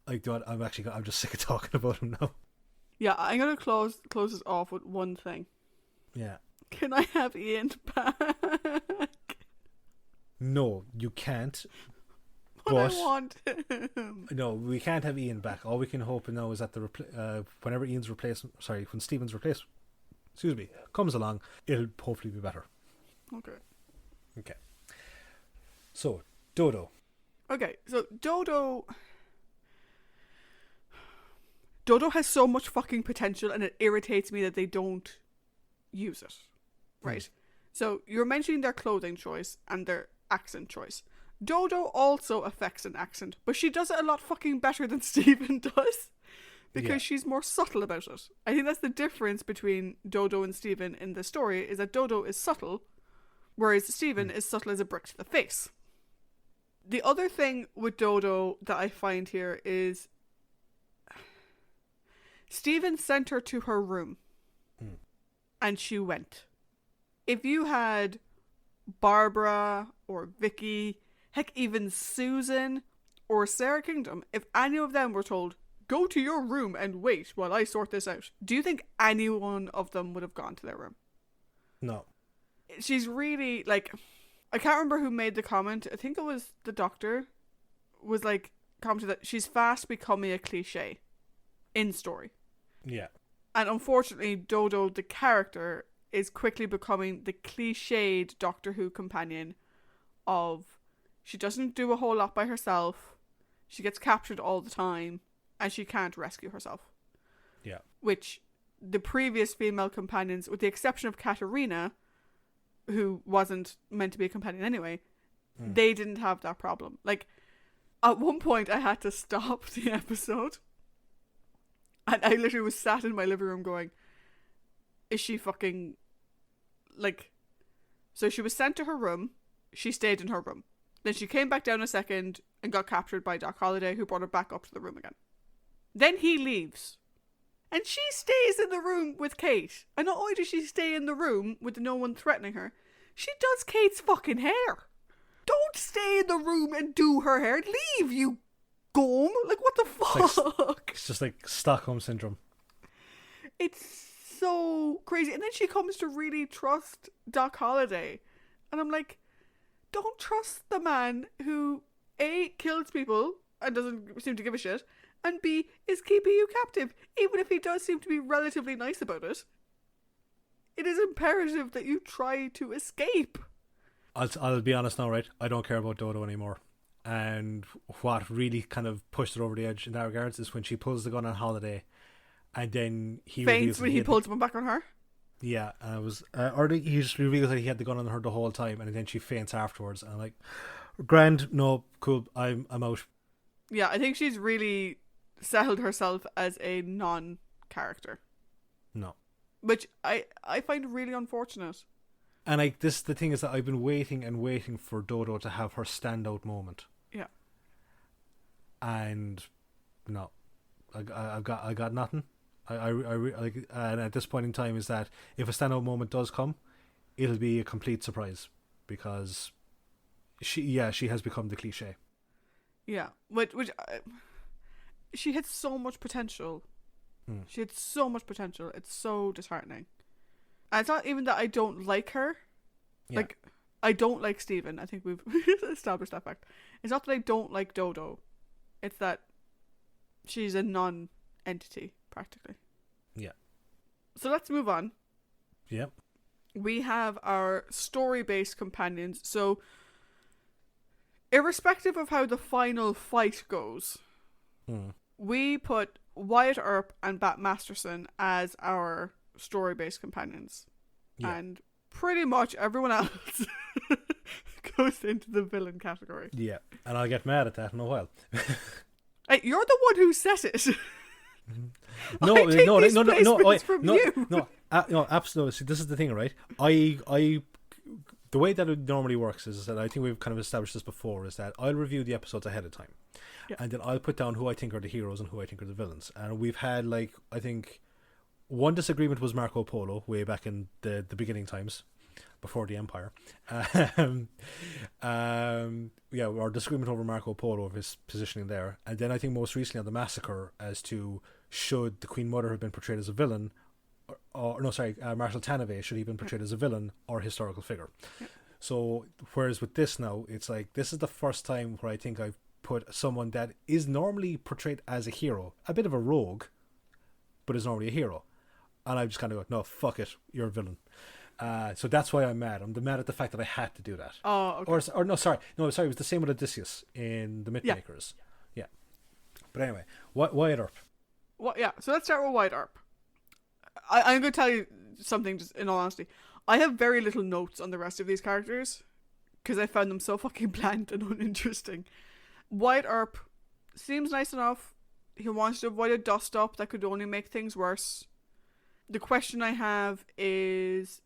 like, I'm just sick of talking about him now. Yeah, I'm gonna close this off with one thing. Yeah. Can I have Ian back? No, you can't. But I want him. No, we can't have Ian back. All we can hope now is that whenever when Stephen's replacement, comes along, it'll hopefully be better. Okay. So, Dodo. Okay, so Dodo has so much fucking potential, and it irritates me that they don't use it. Right. So you're mentioning their clothing choice and their accent choice. Dodo also affects an accent, but she does it a lot fucking better than Stephen does, because she's more subtle about it. I think that's the difference between Dodo and Stephen in the story, is that Dodo is subtle, whereas Stephen is subtle as a brick to the face. The other thing with Dodo that I find here is Stephen sent her to her room and she went. If you had Barbara or Vicky, heck, even Susan or Sarah Kingdom, if any of them were told, go to your room and wait while I sort this out, do you think any one of them would have gone to their room? No. She's really, like, I can't remember who made the comment. I think it was the Doctor, was like, commented that she's fast becoming a cliche in story. Yeah. And unfortunately, Dodo, the character, is quickly becoming the cliched Doctor Who companion of, she doesn't do a whole lot by herself, she gets captured all the time, and she can't rescue herself. Yeah. Which the previous female companions, with the exception of Katarina, who wasn't meant to be a companion anyway, they didn't have that problem. Like, at one point I had to stop the episode, and I literally was sat in my living room going, is she fucking, like, so she was sent to her room, she stayed in her room, then she came back down a second and got captured by Doc Holliday, who brought her back up to the room again. Then he leaves, and she stays in the room with Kate. And not only does she stay in the room with no one threatening her, she does Kate's fucking hair. Don't stay in the room and do her hair. Leave, you gome. Like, what the fuck? It's just like Stockholm Syndrome. It's so crazy. And then she comes to really trust Doc Holliday. And I'm like, don't trust the man who, A, kills people and doesn't seem to give a shit, and B, is keeping you captive, even if he does seem to be relatively nice about it. it is imperative that you try to escape. I'll be honest now, right? I don't care about Dodo anymore. And what really kind of pushed her over the edge in that regards is when she pulls the gun on Holiday, and then he faints when he pulls the gun back on her. Yeah, and I was, he just reveals that he had the gun on her the whole time, and then she faints afterwards. And I'm like, grand, no, cool, I'm out. Yeah, I think she's really settled herself as a non-character. No, which I find really unfortunate. And the thing is that I've been waiting and waiting for Dodo to have her standout moment. Yeah. And no, I got nothing. And at this point in time is that if a standout moment does come, it'll be a complete surprise because she has become the cliche. Yeah, which she had so much potential. She had so much potential. It's so disheartening. And it's not even that I don't like her. Yeah. Like, I don't like Steven. I think we've established that fact. It's not that I don't like Dodo. It's that she's a non-entity, practically. Yeah. So let's move on. Yep. We have our story-based companions. So, irrespective of how the final fight goes, we put Wyatt Earp and Bat Masterson as our story-based companions. Yeah. And pretty much everyone else goes into the villain category. Yeah, and I'll get mad at that in a while. Hey, you're the one who said it. No, absolutely. See, this is the thing, right? The way that it normally works is that I think we've kind of established this before, is that I'll review the episodes ahead of time. Yeah. And then I'll put down who I think are the heroes and who I think are the villains. And we've had, like, I think one disagreement was Marco Polo way back in the beginning times, before the Empire. Our disagreement over Marco Polo, of his positioning there. And then I think most recently on the Massacre as to should the Queen Mother have been portrayed as a villain, Marshal Tanave, should he have been portrayed as a villain or a historical figure. Yeah. So, whereas with this now, it's like, this is the first time where I think I've put someone that is normally portrayed as a hero, a bit of a rogue, but is normally a hero. And I just kind of go, no, fuck it, you're a villain. So that's why I'm mad. I'm mad at the fact that I had to do that. Oh, okay. It was the same with Odysseus in The Mythmakers. Yeah. But anyway, Wyatt Earp. Well, yeah, so let's start with Wyatt Earp. I'm going to tell you something, just in all honesty. I have very little notes on the rest of these characters because I found them so fucking bland and uninteresting. Wyatt Earp seems nice enough. He wants to avoid a dust-up that could only make things worse. The question I have is,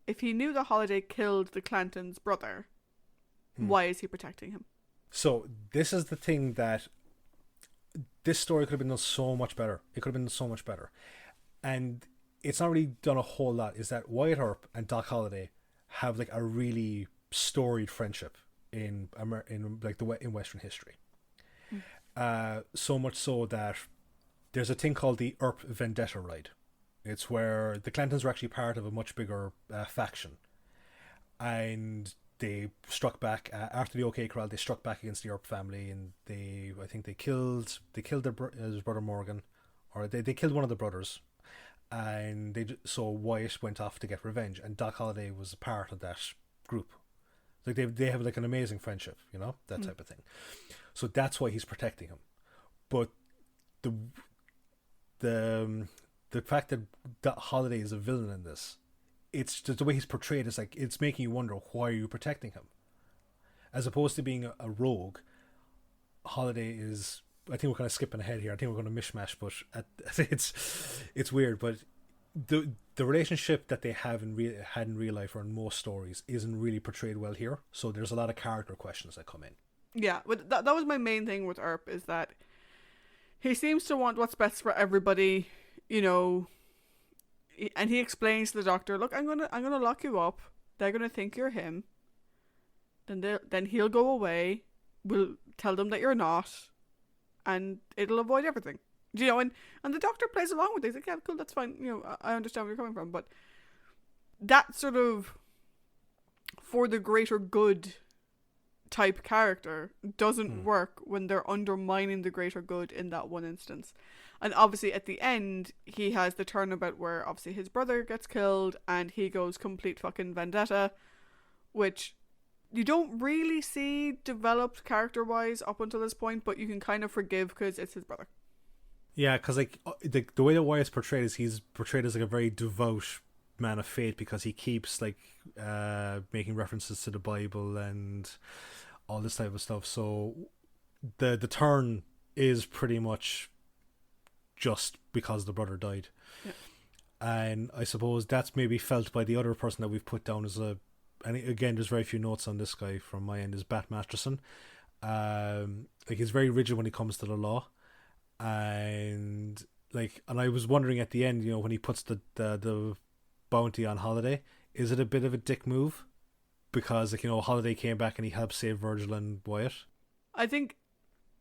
if he knew that Holiday killed the Clanton's brother, why is he protecting him? So, this is the thing that this story could have been done so much better. It could have been so much better. And it's not really done a whole lot, is that Wyatt Earp and Doc Holliday have like a really storied friendship in Western history. So much so that there's a thing called the Earp Vendetta Ride. It's where the Clantons were actually part of a much bigger faction, and they struck back after the OK Corral. They struck back against the Earp family, and I think they killed his brother Morgan, or they killed one of the brothers, and so Wyatt went off to get revenge, and Doc Holliday was a part of that group. Like they have like an amazing friendship, that type of thing. So that's why he's protecting him. But the fact that Holiday is a villain in this, it's just the way he's portrayed is like, it's making you wonder, why are you protecting him? As opposed to being a rogue, Holiday is, I think we're kind of skipping ahead here. I think we're going to mishmash, but it's weird. But the relationship that they had in real life or in most stories isn't really portrayed well here. So there's a lot of character questions that come in. Yeah, but that was my main thing with Earp, is that he seems to want what's best for everybody, and he explains to the Doctor, look, I'm gonna lock you up. They're gonna think you're him. Then he'll go away. We'll tell them that you're not, and it'll avoid everything. And the Doctor plays along with it. He's like, yeah, cool, that's fine. I understand where you're coming from, but that sort of for the greater good type character doesn't work when they're undermining the greater good in that one instance. And obviously at the end, he has the turnabout where obviously his brother gets killed and he goes complete fucking vendetta, which you don't really see developed character-wise up until this point, but you can kind of forgive because it's his brother. Yeah, because like the way that Wyatt's portrayed is he's portrayed as like a very devout man of faith because he keeps like making references to the Bible and all this type of stuff. So the turn is pretty much just because the brother died. Yeah. And I suppose that's maybe felt by the other person that we've put down as a, and again there's very few notes on this guy from my end, is Bat Masterson. Like he's very rigid when it comes to the law, and I was wondering at the end, you know, when he puts the bounty on Holiday, is it a bit of a dick move? Because like, you know, Holiday came back and he helped save Virgil and Wyatt. I think,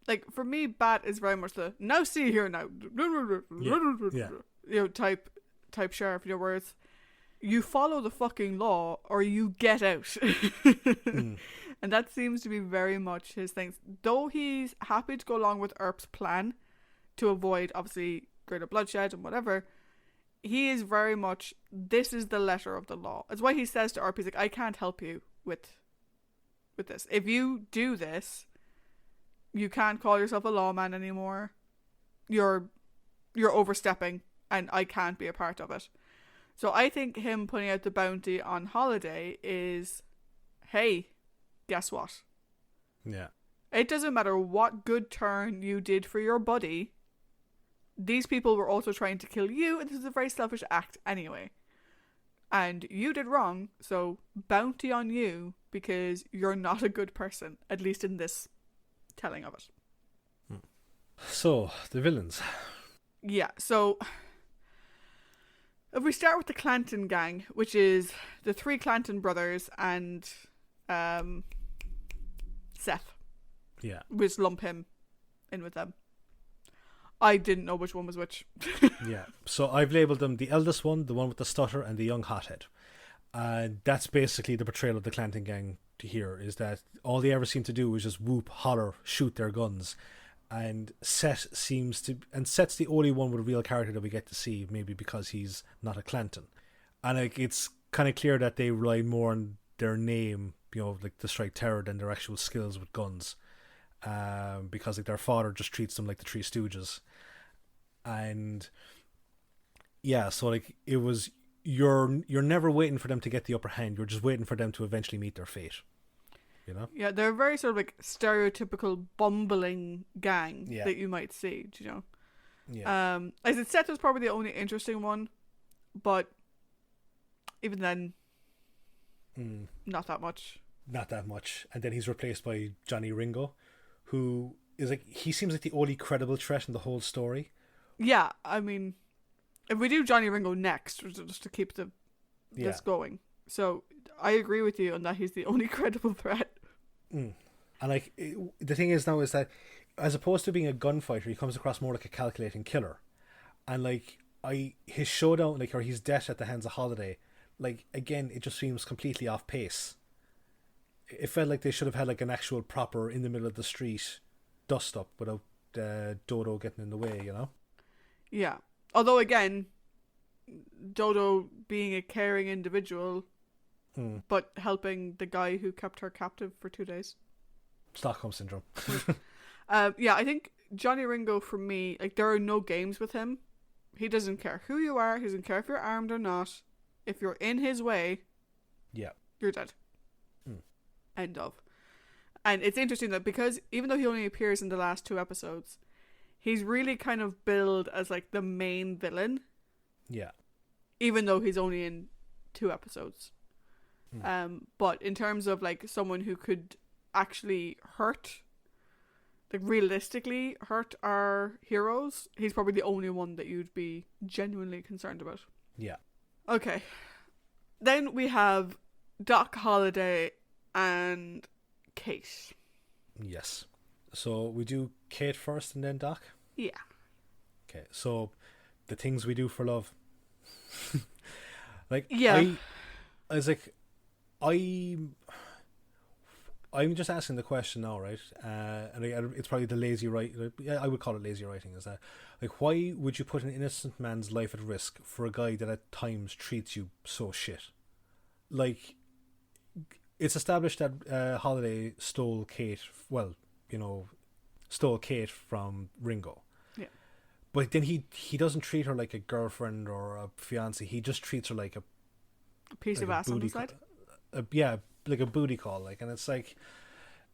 like, for me, Bat is very much the now see here now, Yeah. you know, type sheriff. You know, where it's you follow the fucking law or you get out. And that seems to be very much his thing. Though he's happy to go along with Earp's plan to avoid obviously greater bloodshed and whatever, he is very much, this is the letter of the law. It's why he says to Earp, he's like, I can't help you with this. If you do this, you can't call yourself a lawman anymore. You're overstepping and I can't be a part of it. So I think him putting out the bounty on Holiday is, hey, guess what? Yeah. It doesn't matter what good turn you did for your buddy. These people were also trying to kill you, and this is a very selfish act anyway. And you did wrong, so bounty on you because you're not a good person, at least in this telling of it. So, the villains. Yeah, so if we start with the Clanton gang, which is the 3 Clanton brothers and Seth. Yeah. We just lump him in with them. I didn't know which one was which. Yeah. So I've labelled them the eldest one, the one with the stutter, and the young hothead. And that's basically the portrayal of the Clanton gang here, is that all they ever seem to do is just whoop, holler, shoot their guns. And Seth's the only one with a real character that we get to see, maybe because he's not a Clanton. And like, it's kind of clear that they rely more on their name, you know, like to strike terror, than their actual skills with guns. Because like their father just treats them like the Three Stooges. And yeah, so like it was, you're never waiting for them to get the upper hand, you're just waiting for them to eventually meet their fate, you know? Yeah, they're a very sort of like stereotypical bumbling gang that you might see, you know? Yeah. I said Seth was probably the only interesting one, but even then, not that much. And then he's replaced by Johnny Ringo, who is like, he seems like the only credible threat in the whole story. Yeah, I mean, if we do Johnny Ringo next, just to keep this going. So I agree with you on that he's the only credible threat. And like, the thing is now is that as opposed to being a gunfighter, he comes across more like a calculating killer. And like, his showdown, like, or his death at the hands of Holiday, like, again, it just seems completely off pace. It felt like they should have had like an actual proper in the middle of the street dust up without Dodo getting in the way, you know? Yeah. Although again, Dodo being a caring individual, but helping the guy who kept her captive for 2 days. Stockholm Syndrome. Yeah, I think Johnny Ringo, for me, like, there are no games with him. He doesn't care who you are. He doesn't care if you're armed or not. If you're in his way, you're dead. End of. And it's interesting that because even though he only appears in the last 2 episodes, he's really kind of billed as like the main villain. Yeah. Even though he's only in 2 episodes. But in terms of like someone who could actually hurt, like realistically hurt our heroes, he's probably the only one that you'd be genuinely concerned about. Yeah. Okay. Then we have Doc Holliday and Kate. Yes. So we do Kate first and then Doc? Yeah. Okay, so the things we do for love. Like, yeah. I was like, I'm just asking the question now, right? It's probably the lazy writing. I would call it lazy writing. Is that like, why would you put an innocent man's life at risk for a guy that at times treats you so shit? Like, it's established that Holiday stole Kate. Well, stole Kate from Ringo. Yeah. But then he doesn't treat her like a girlfriend or a fiance. He just treats her like A piece of ass on the side. Yeah, like a booty call, like, and it's like,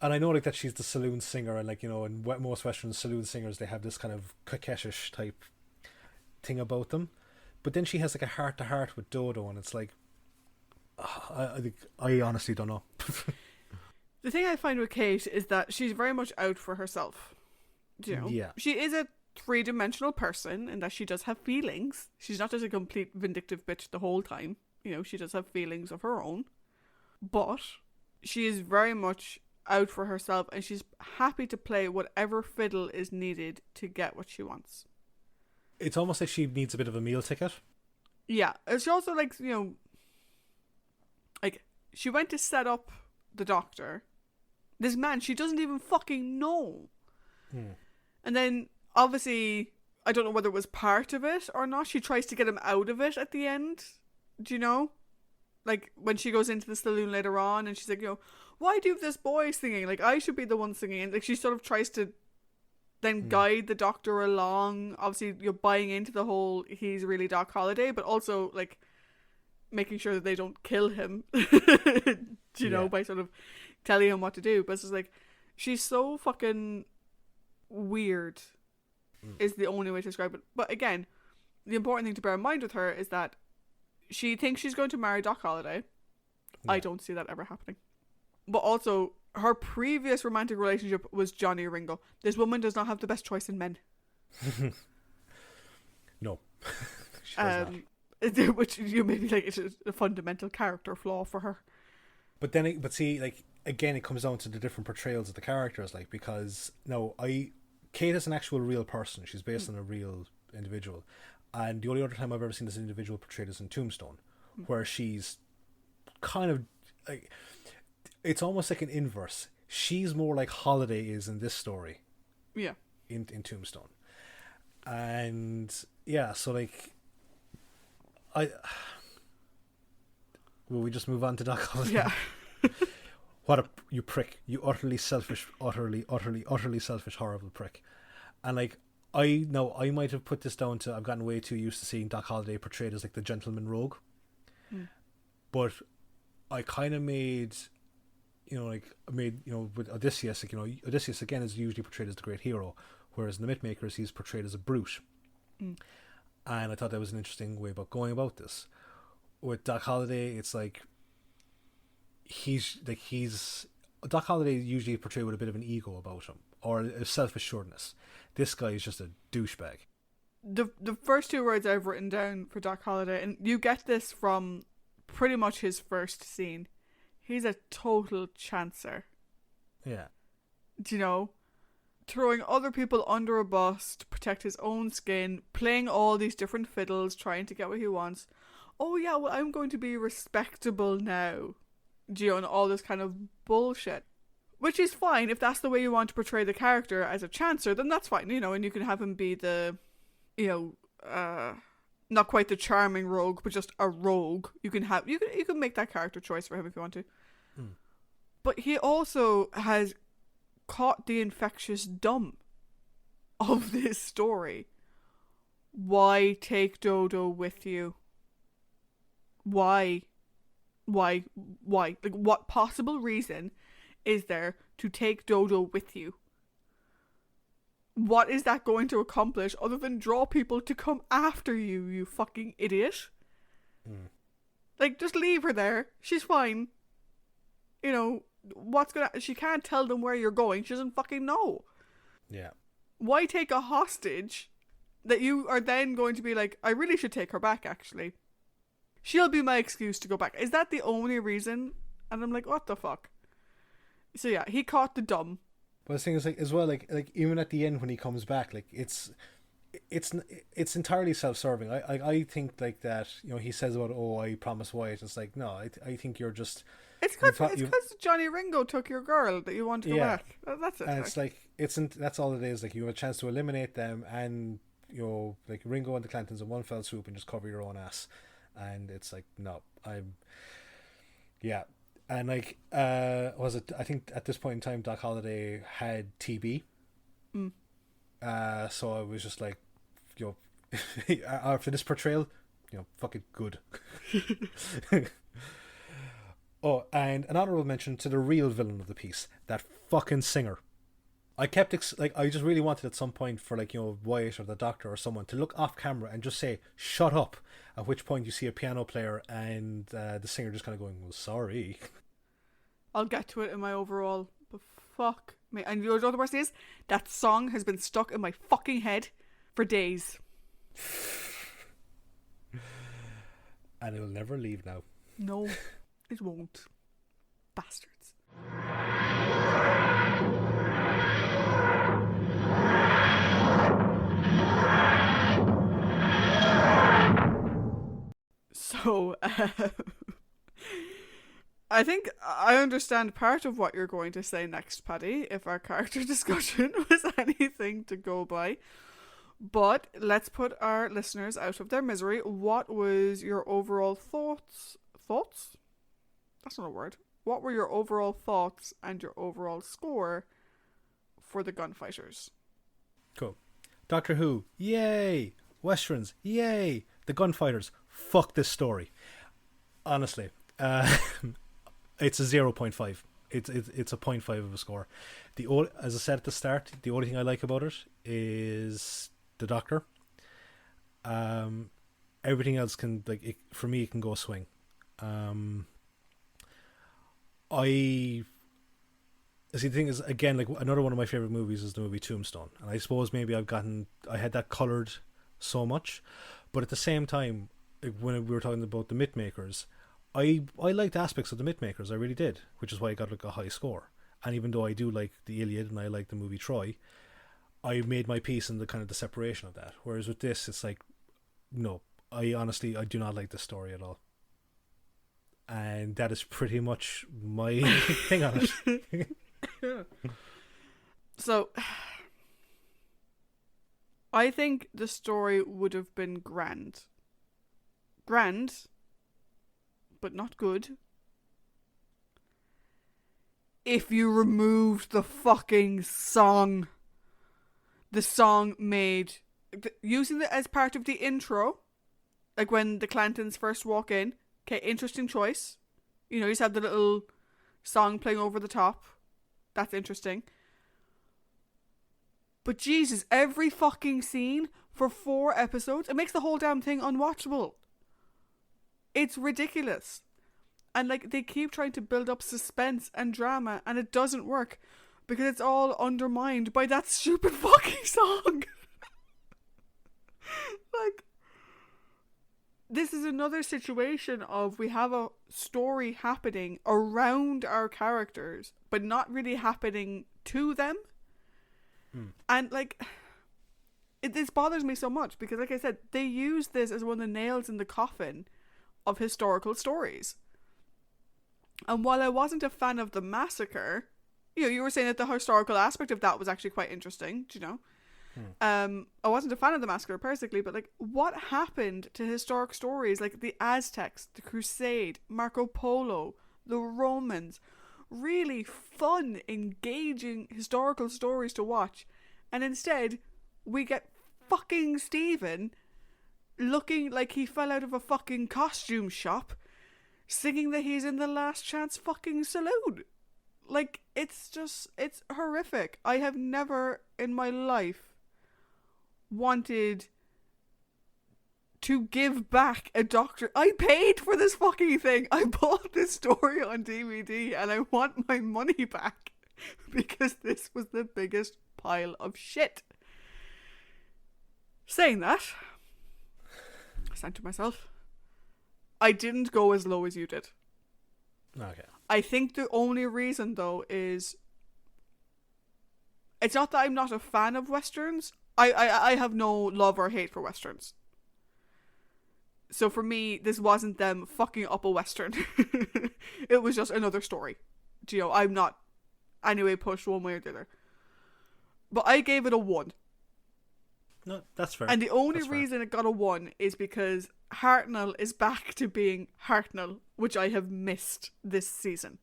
and I know like that she's the saloon singer, and like, in most Western saloon singers they have this kind of coquettish type thing about them, but then she has like a heart to heart with Dodo, and it's like, I honestly don't know. The thing I find with Kate is that she's very much out for herself. Yeah. She is a three-dimensional person in that she does have feelings. She's not just a complete vindictive bitch the whole time. She does have feelings of her own. But she is very much out for herself, and she's happy to play whatever fiddle is needed to get what she wants. It's almost like she needs a bit of a meal ticket. Yeah. She also, like, like, she went to set up the doctor. This man she doesn't even fucking know. And then, obviously, I don't know whether it was part of it or not, she tries to get him out of it at the end. Do you know? Like, when she goes into the saloon later on, and she's like, why do you have this boy singing? Like, I should be the one singing. And, like, she sort of tries to then guide the doctor along. Obviously, you're buying into the whole he's really Doc Holliday, but also, like, making sure that they don't kill him, by sort of telling him what to do. But it's just like, she's so fucking weird, is the only way to describe it. But again, the important thing to bear in mind with her is that she thinks she's going to marry Doc Holliday. Yeah. I don't see that ever happening. But also, her previous romantic relationship was Johnny Ringo. This woman does not have the best choice in men. No. She does not. Which you maybe like it's a fundamental character flaw for her. But see, like, again, it comes down to the different portrayals of the characters, like, because Kate is an actual real person. She's based on a real individual. And the only other time I've ever seen this individual portrayed is in Tombstone, where she's kind of like, it's almost like an inverse. She's more like Holiday is in this story. Yeah. In Tombstone. And yeah, so like, will we just move on to Doc Holliday? Yeah. You prick. You utterly selfish, utterly selfish, horrible prick. And like, I might have put this down to I've gotten way too used to seeing Doc Holliday portrayed as like the gentleman rogue. But I kind of made with Odysseus, like, Odysseus again is usually portrayed as the great hero, whereas in the Mythmakers he's portrayed as a brute. And I thought that was an interesting way about going about this. With Doc Holliday, it's like Doc Holliday is usually portrayed with a bit of an ego about him, or a self-assuredness. This guy is just a douchebag. The first two words I've written down for Doc Holliday, and you get this from pretty much his first scene. He's a total chancer. Yeah. Do you know? Throwing other people under a bus to protect his own skin, playing all these different fiddles, trying to get what he wants. Oh yeah, well, I'm going to be respectable now. And all this kind of bullshit. Which is fine if that's the way you want to portray the character as a chancer, then that's fine, and you can have him be the, not quite the charming rogue, but just a rogue. You can make that character choice for him if you want to. But he also has caught the infectious dumb of this story. Why take Dodo with you? Why? Like, what possible reason is there to take Dodo with you? What is that going to accomplish other than draw people to come after you, you fucking idiot? Like, just leave her there. She's fine. She can't tell them where you're going. She doesn't fucking know. Yeah. Why take a hostage that you are then going to be like, I really should take her back, actually. She'll be my excuse to go back. Is that the only reason? And I'm like, what the fuck? So yeah, he caught the dumb. But the thing is, like, as well, like even at the end when he comes back, like, it's entirely self-serving. I think like that, he says about, oh, I promise Wyatt. It's like, no, I think you're just It's because Johnny Ringo took your girl that you want to go back. That's it. And it's like that's all it is. Like, you have a chance to eliminate them, and like Ringo and the Clantons in one fell swoop and just cover your own ass. And it's like, no, and like I think at this point in time Doc Holliday had TB. So I was just like, after this portrayal, fuck it, good. Oh, and an honorable mention to the real villain of the piece, that fucking singer. I kept I just really wanted at some point for Wyatt or the Doctor or someone to look off camera and just say shut up, at which point you see a piano player and the singer just kind of going, well, sorry. I'll get to it in my overall, but fuck me. And you know what the worst is? That song has been stuck in my fucking head for days. And it'll never leave now. No, it won't. Bastards. So, I think I understand part of what you're going to say next, Paddy, if our character discussion was anything to go by. But let's put our listeners out of their misery. What was your overall thoughts? Thoughts? That's not a word. What were your overall thoughts and your overall score for the Gunfighters? Cool. Doctor Who, yay! Westerns, yay! The Gunfighters, fuck this story. Honestly, it's a 0.5. It's a 0.5 of a score. As I said at the start, the only thing I like about it is the Doctor. Everything else can, for me, it can go swing. See, the thing is, again, another one of my favorite movies is the movie Tombstone, and I suppose maybe I had that colored so much, but at the same time, when we were talking about the myth makers, I liked aspects of the myth makers, I really did, which is why I got a high score. And even though I do like the Iliad and I like the movie Troy, I made my peace in the kind of the separation of that. Whereas with this, it's like, no, I do not like this story at all. And that is pretty much my thing on it. So, I think the story would have been grand. Grand, but not good. If you removed the fucking song. The song made... using it as part of the intro, like when the Clantons first walk in. Okay, interesting choice. You just have the little song playing over the top. That's interesting. But Jesus, every fucking scene for 4 episodes, it makes the whole damn thing unwatchable. It's ridiculous. And they keep trying to build up suspense and drama, and it doesn't work because it's all undermined by that stupid fucking song. This is another situation of we have a story happening around our characters, but not really happening to them. And this bothers me so much because, like I said, they use this as one of the nails in the coffin of historical stories. And while I wasn't a fan of the massacre, you were saying that the historical aspect of that was actually quite interesting, do you know? I wasn't a fan of the massacre personally, but what happened to historic stories like the Aztecs, the Crusade, Marco Polo, the Romans? Really fun, engaging historical stories to watch. And instead, we get fucking Stephen looking like he fell out of a fucking costume shop, singing that he's in the Last Chance fucking saloon. It's horrific. I have never in my life wanted to give back a Doctor. I paid for this fucking thing. I bought this story on DVD and I want my money back because this was the biggest pile of shit. Saying that, I said to myself, I didn't go as low as you did. Okay. I think the only reason though is it's not that I'm not a fan of Westerns. I have no love or hate for Westerns. So for me, this wasn't them fucking up a Western. It was just another story. You know, I'm not anyway pushed one way or the other. But I gave it a 1. No, that's fair. And the only reason it got a 1 is because Hartnell is back to being Hartnell, which I have missed this season.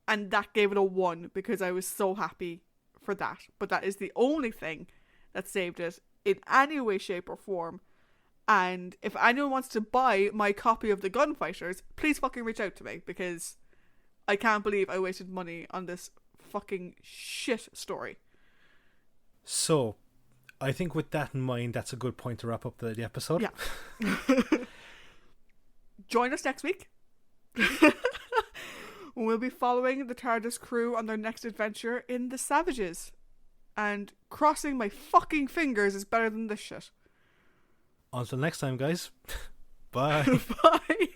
And that gave it a 1 because I was so happy for that. But that is the only thing that saved it in any way, shape, or form. And if anyone wants to buy my copy of the Gunfighters, please fucking reach out to me, because I can't believe I wasted money on this fucking shit story. So, I think with that in mind, that's a good point to wrap up the episode. Yeah. Join us next week. We'll be following the TARDIS crew on their next adventure in the Savages. And crossing my fucking fingers is better than this shit. Until next time, guys. Bye. Bye.